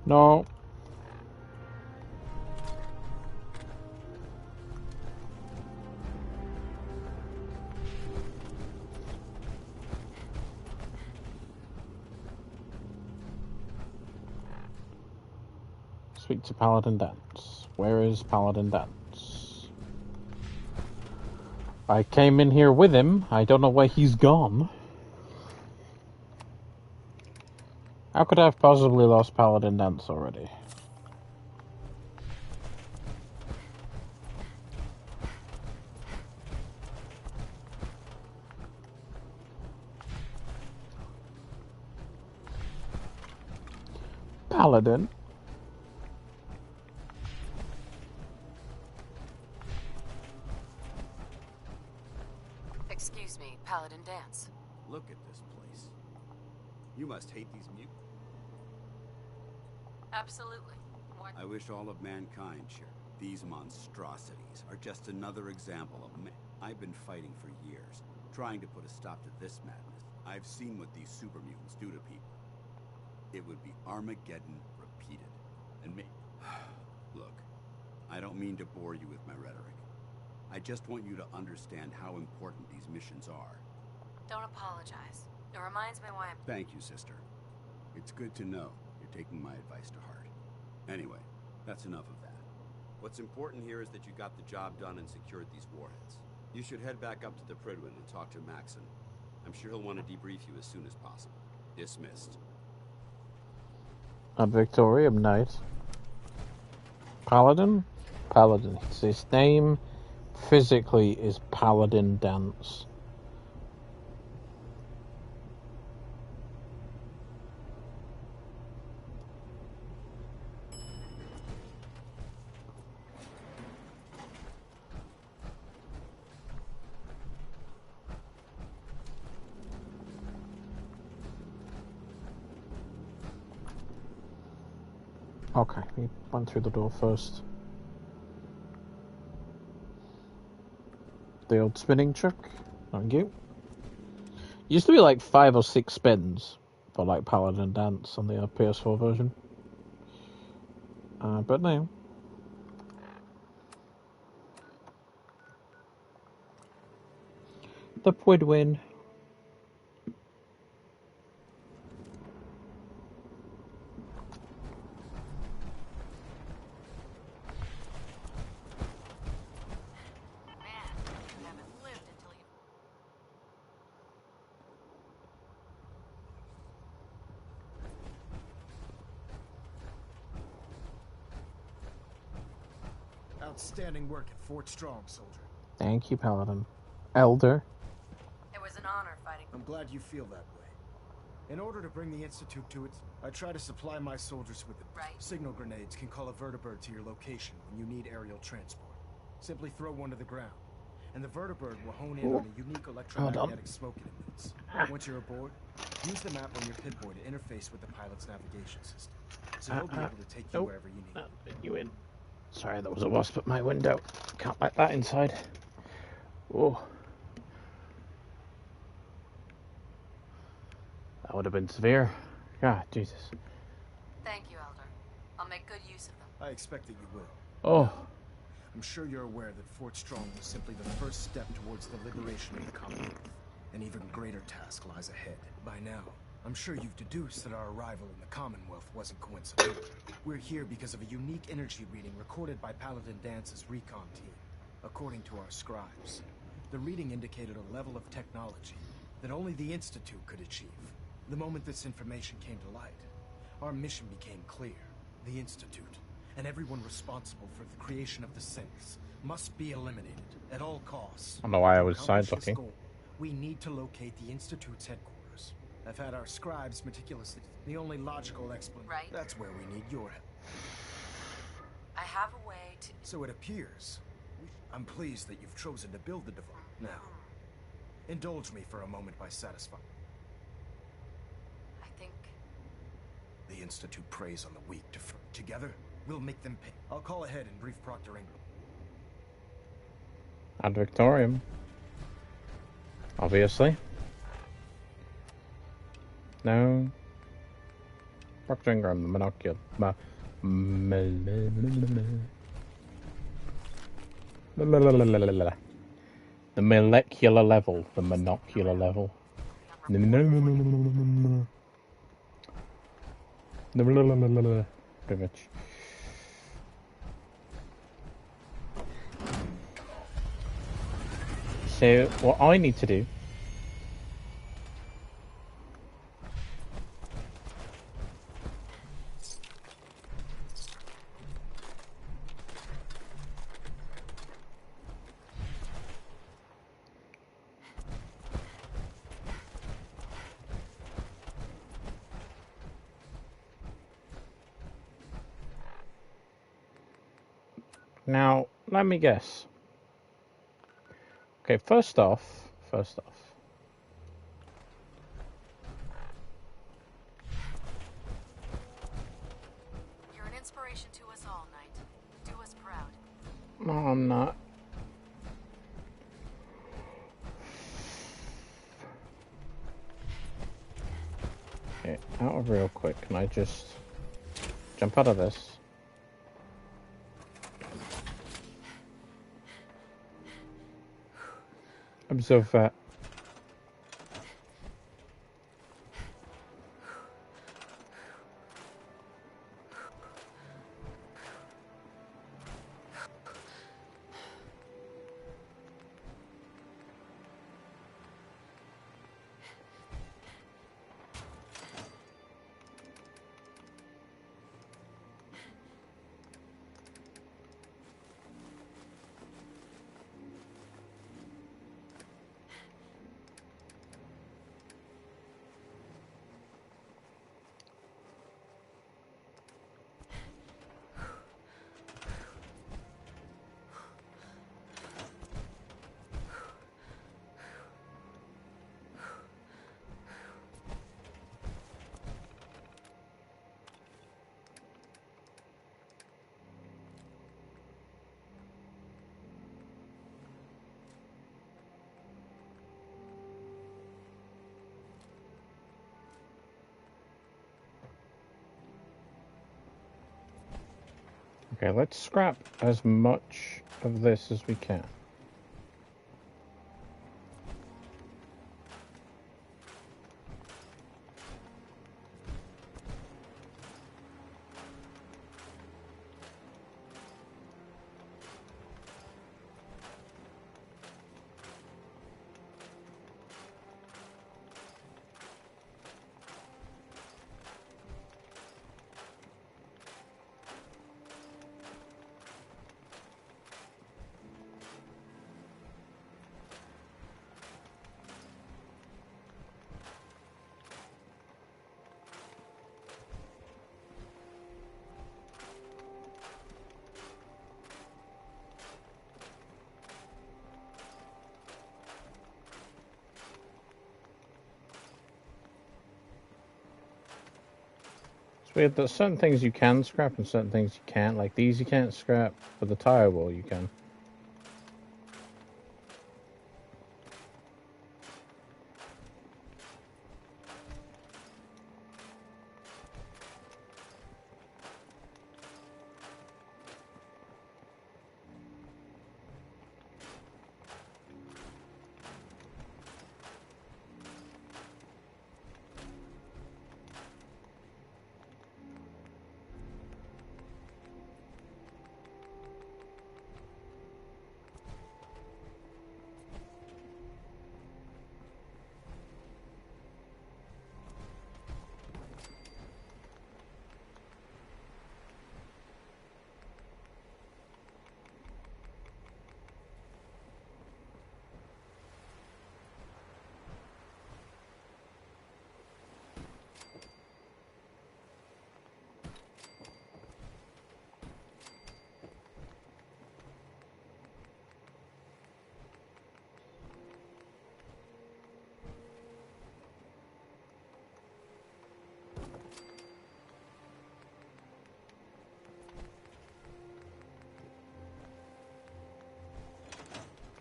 No. Speak to Paladin Dance. Where is Paladin Dance? I came in here with him. I don't know where he's gone. How could I have possibly lost Paladin Dance already? Paladin? Excuse me, Paladin Dance. Look at this place. You must hate these mutants. Absolutely. Why? I wish all of mankind shared. These monstrosities are just another example of I've been fighting for years, trying to put a stop to this madness. I've seen what these super mutants do to people. It would be Armageddon repeated. And me. Look, I don't mean to bore you with my rhetoric. I just want you to understand how important these missions are. Don't apologize. It reminds me why I'm... Thank you, sister. It's good to know you're taking my advice to heart. Anyway, that's enough of that. What's important here is that you got the job done and secured these warheads. You should head back up to the Prydwen and talk to Maxon. I'm sure he'll want to debrief you as soon as possible. Dismissed. Ad Victorium Knight. Paladin? Paladin. His name physically is Paladin Dance. Okay, he went through the door first. The old spinning trick. Thank you. Used to be like 5 or 6 spins for like Paladin Dance on the PS4 version. But no. The Prydwen. Outstanding work at Fort Strong, soldier. Thank you, Paladin. Elder. It was an honor fighting. I'm glad you feel that way. In order to bring the Institute to its... I try to supply my soldiers with the... Right. Signal grenades can call a vertibird to your location when you need aerial transport. Simply throw one to the ground, and the vertibird will hone in on a unique electromagnetic smoke it emits. Once you're aboard, use the map on your Pip-Boy to interface with the pilot's navigation system. So he'll be able to take you wherever you need. You in. Sorry, there was a wasp at my window. Can't let that inside. Oh. That would have been severe. God, Jesus. Thank you, Elder. I'll make good use of them. I expect that you will. Oh. I'm sure you're aware that Fort Strong was simply the first step towards the liberation of the Commonwealth. An even greater task lies ahead. By now, I'm sure you've deduced that our arrival in the Commonwealth wasn't coincidental. We're here because of a unique energy reading recorded by Paladin Dance's recon team. According to our scribes, the reading indicated a level of technology that only the Institute could achieve. The moment this information came to light, our mission became clear. The Institute, and everyone responsible for the creation of the synths, must be eliminated at all costs. I don't know why I was To accomplish this side-looking. goal, we need to locate the Institute's headquarters. I've had our scribes meticulously... The only logical explanation... Right. That's where we need your help. I have a way to... So it appears. I'm pleased that you've chosen to build the device. Now, indulge me for a moment by satisfying... I think... The Institute preys on the weak. Together, we'll make them pay. I'll call ahead and brief Proctor Ingram. Ad Victorium. Obviously. No. Proctor Ingram, the monocular. The molecular level. The monocular level. Pretty much. So what I need to do now, let me guess. Okay, first off. You're an inspiration to us all, Knight. Do us proud. No, I'm not. Okay, out of real quick. Can I just jump out of this? Observe that. Okay, let's scrap as much of this as we can. It's weird that certain things you can scrap and certain things you can't. Like these you can't scrap, but the tire wall you can.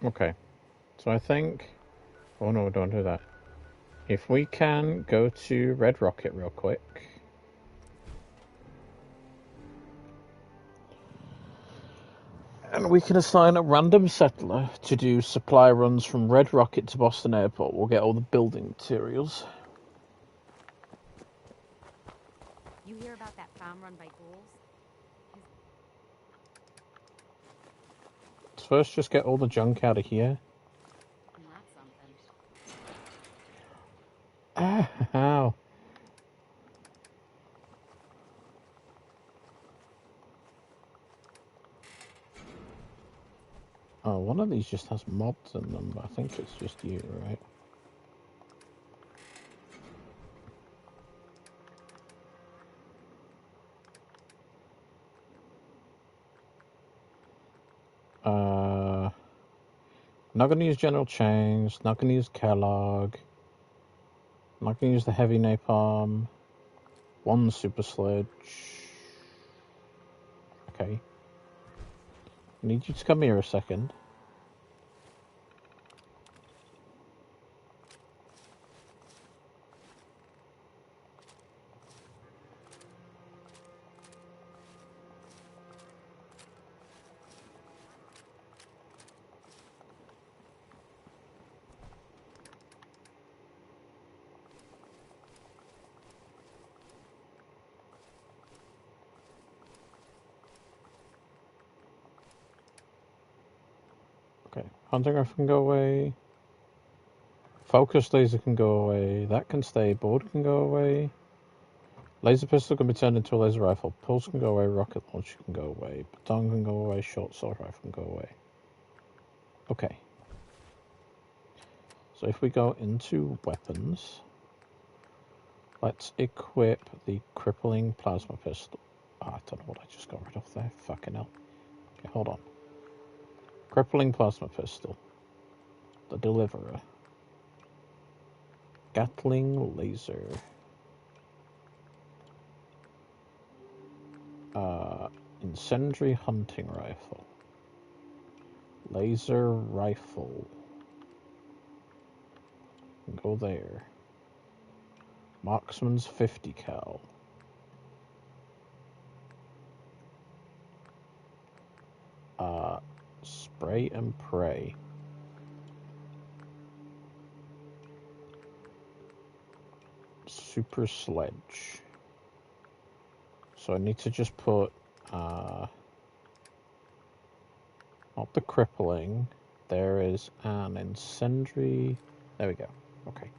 Okay, so I think... Oh no, don't do that. If we can go to Red Rocket real quick. And we can assign a random settler to do supply runs from Red Rocket to Boston Airport. We'll get all the building materials. You hear about that farm run by ghouls? Let's first just get all the junk out of here. Oh, one of these just has mobs in them, but I think it's just you, right? Not gonna use General Chains, not gonna use Kellogg, not gonna use the heavy napalm, one super sledge. Okay. I need you to come here a second. Okay, hunting rifle can go away. Focus laser can go away. That can stay. Board can go away. Laser pistol can be turned into a laser rifle. Pulse can go away. Rocket launcher can go away. Baton can go away. Short sword rifle can go away. Okay. So if we go into weapons, let's equip the crippling plasma pistol. Oh, I don't know what I just got rid of there. Fucking hell. Okay, hold on. Crippling plasma pistol. The deliverer. Gatling laser. Incendiary hunting rifle. Laser rifle. Go there. Marksman's 50 cal. Spray and pray. Super sledge. So I need to just put not the crippling. There is an incendiary. There we go. Okay.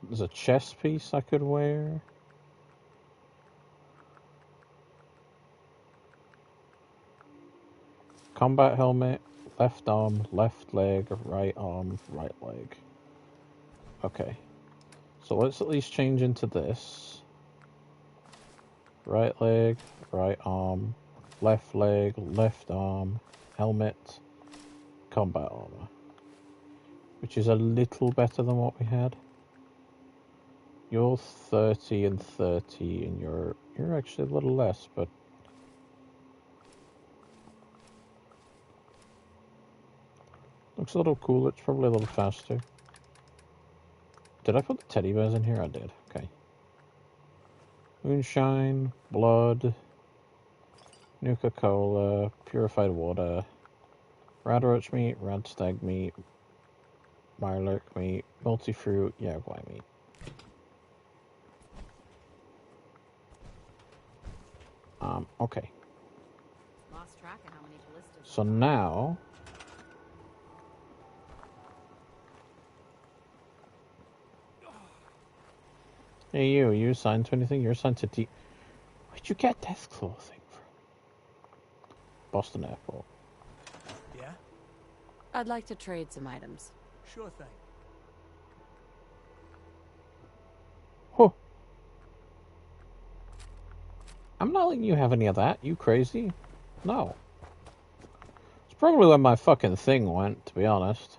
There's a chest piece I could wear. Combat helmet, left arm, left leg, right arm, right leg. Okay. So let's at least change into this. Right leg, right arm, left leg, left arm, helmet, combat armor. Which is a little better than what we had. You're 30 and 30, and you're actually a little less, but looks a little cooler. It's probably a little faster. Did I put the teddy bears in here? I did. Okay. Moonshine, blood, Nuka-Cola, purified water, rad roach meat, rad stag meat, mirelurk meat, multi-fruit, yaguai meat. Okay. Lost track of how many ballistas. So now hey you assigned to anything? You're assigned to Where'd you get death claw thing from? Boston Airport. Yeah? I'd like to trade some items. Sure thing. Huh. I'm not letting you have any of that, you crazy. No. It's probably where my fucking thing went, to be honest.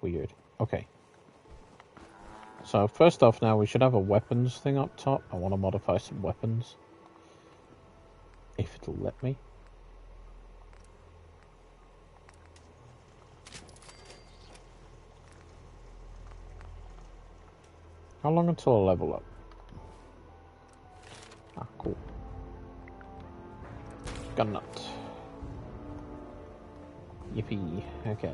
Weird. Okay. So first off now we should have a weapons thing up top. I want to modify some weapons. If it'll let me. How long until I level up? Ah, cool. Gun nut. Yippee. Okay.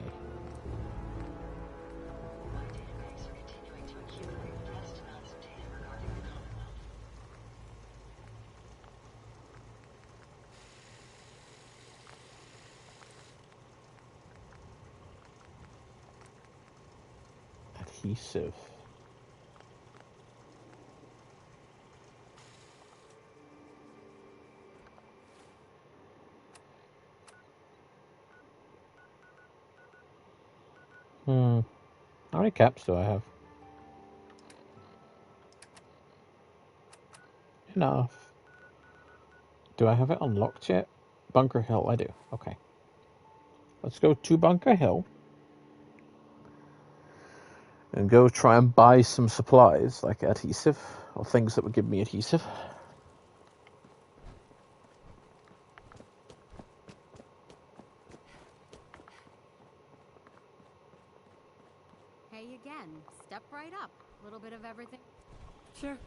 adhesive. How many caps do I have? Enough. Do I have it unlocked yet? Bunker Hill, I do. Okay. Let's go to Bunker Hill. And go try and buy some supplies, like adhesive, or things that would give me adhesive. Hey again. Step right up. A little bit of everything. Sure.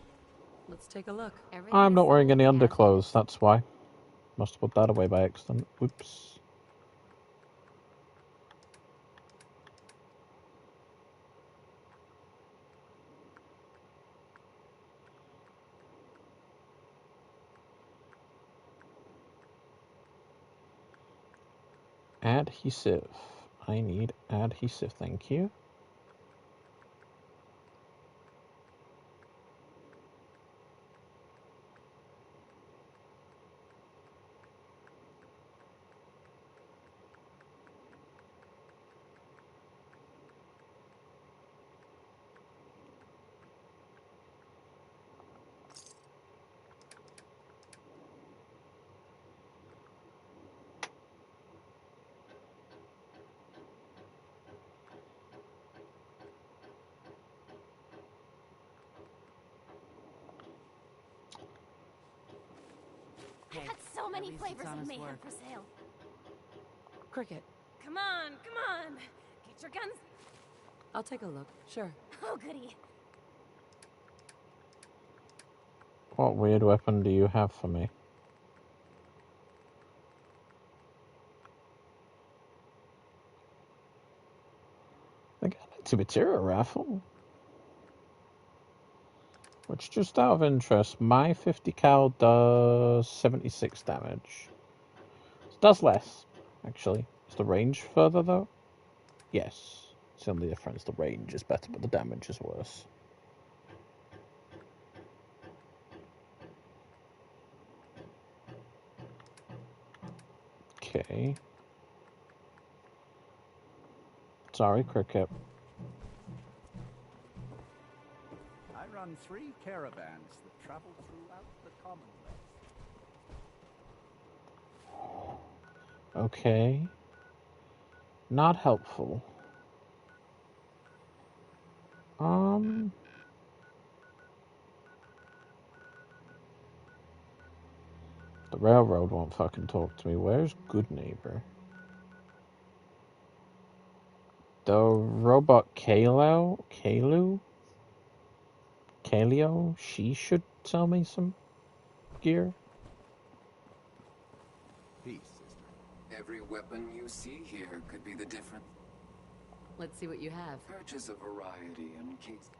Let's take a look. I'm not wearing any underclothes, that's why. Must have put that away by accident. Oops. Adhesive. I need adhesive, thank you. I got so many flavors of mayhem for sale. Cricket. Come on, come on. Get your guns. I'll take a look. Sure. Oh, goody. What weird weapon do you have for me? I got an anti-material rifle. Which, just out of interest, my 50 cal does 76 damage. It does less, actually. Is the range further, though? Yes. It's the only difference. The range is better, but the damage is worse. Okay. Sorry, Cricket. I run 3 caravans that travel throughout the Commonwealth. Okay. Not helpful. The railroad won't fucking talk to me. Where's Good Neighbor? The robot Kaleo? Kaleo? She should sell me some gear? Peace, sister. Every weapon you see here could be the difference. Let's see what you have. Purchase a variety in case.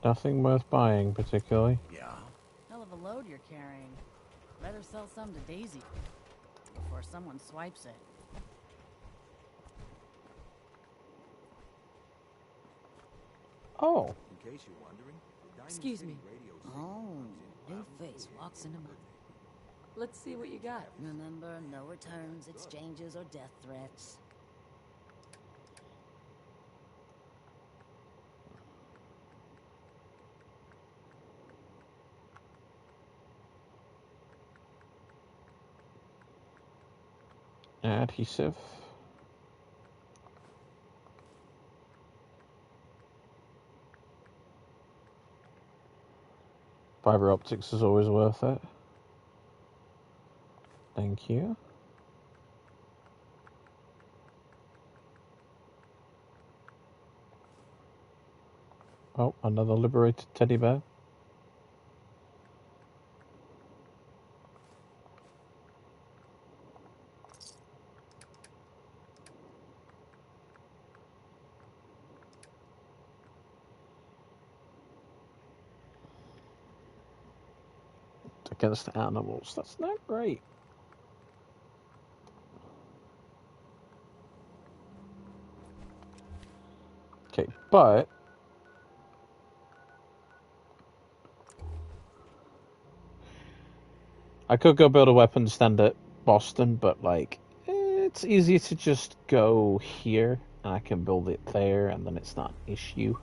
Nothing worth buying, particularly. Yeah. Hell of a load you're carrying. Better sell some to Daisy before someone swipes it. Oh. In case you're wondering, the Diamond Excuse City me. radio Oh, signal new comes in face walks into my... Let's see what you got. Remember, no returns, exchanges, or death threats. Adhesive. Fiber optics is always worth it. Thank you. Oh, another liberated teddy bear. Against animals. That's not great. Okay, but I could go build a weapon stand at Boston, but like it's easier to just go here and I can build it there and then it's not an issue.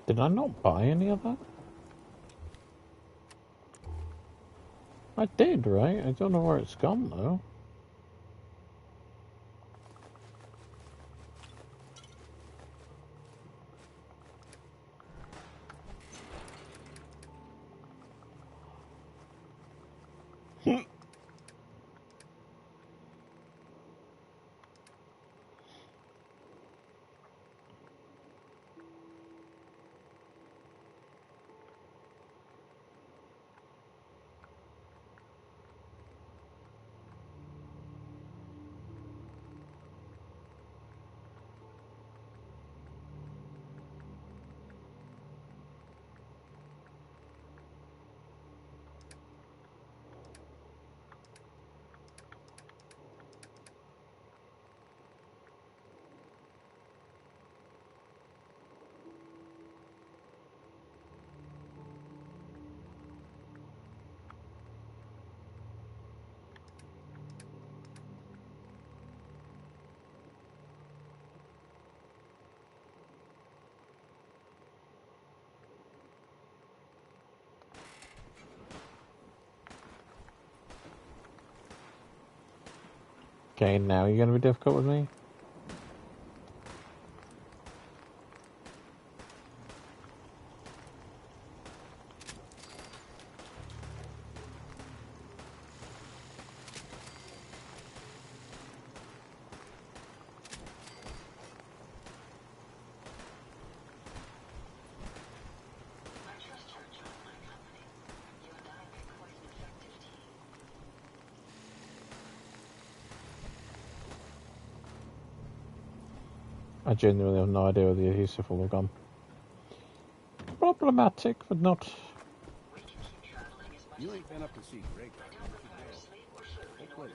Did I not buy any of that? I did, right? I don't know where it's gone though. Okay, now you're gonna be difficult with me? I genuinely have no idea where the adhesive will have gone. Problematic, but not. You ain't been up to see Greg. That place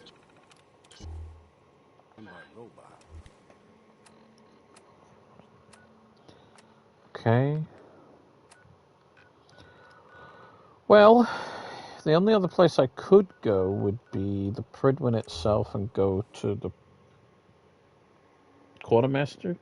run by a robot. Okay. Well, the only other place I could go would be the Pridwin itself and go to the Quartermaster.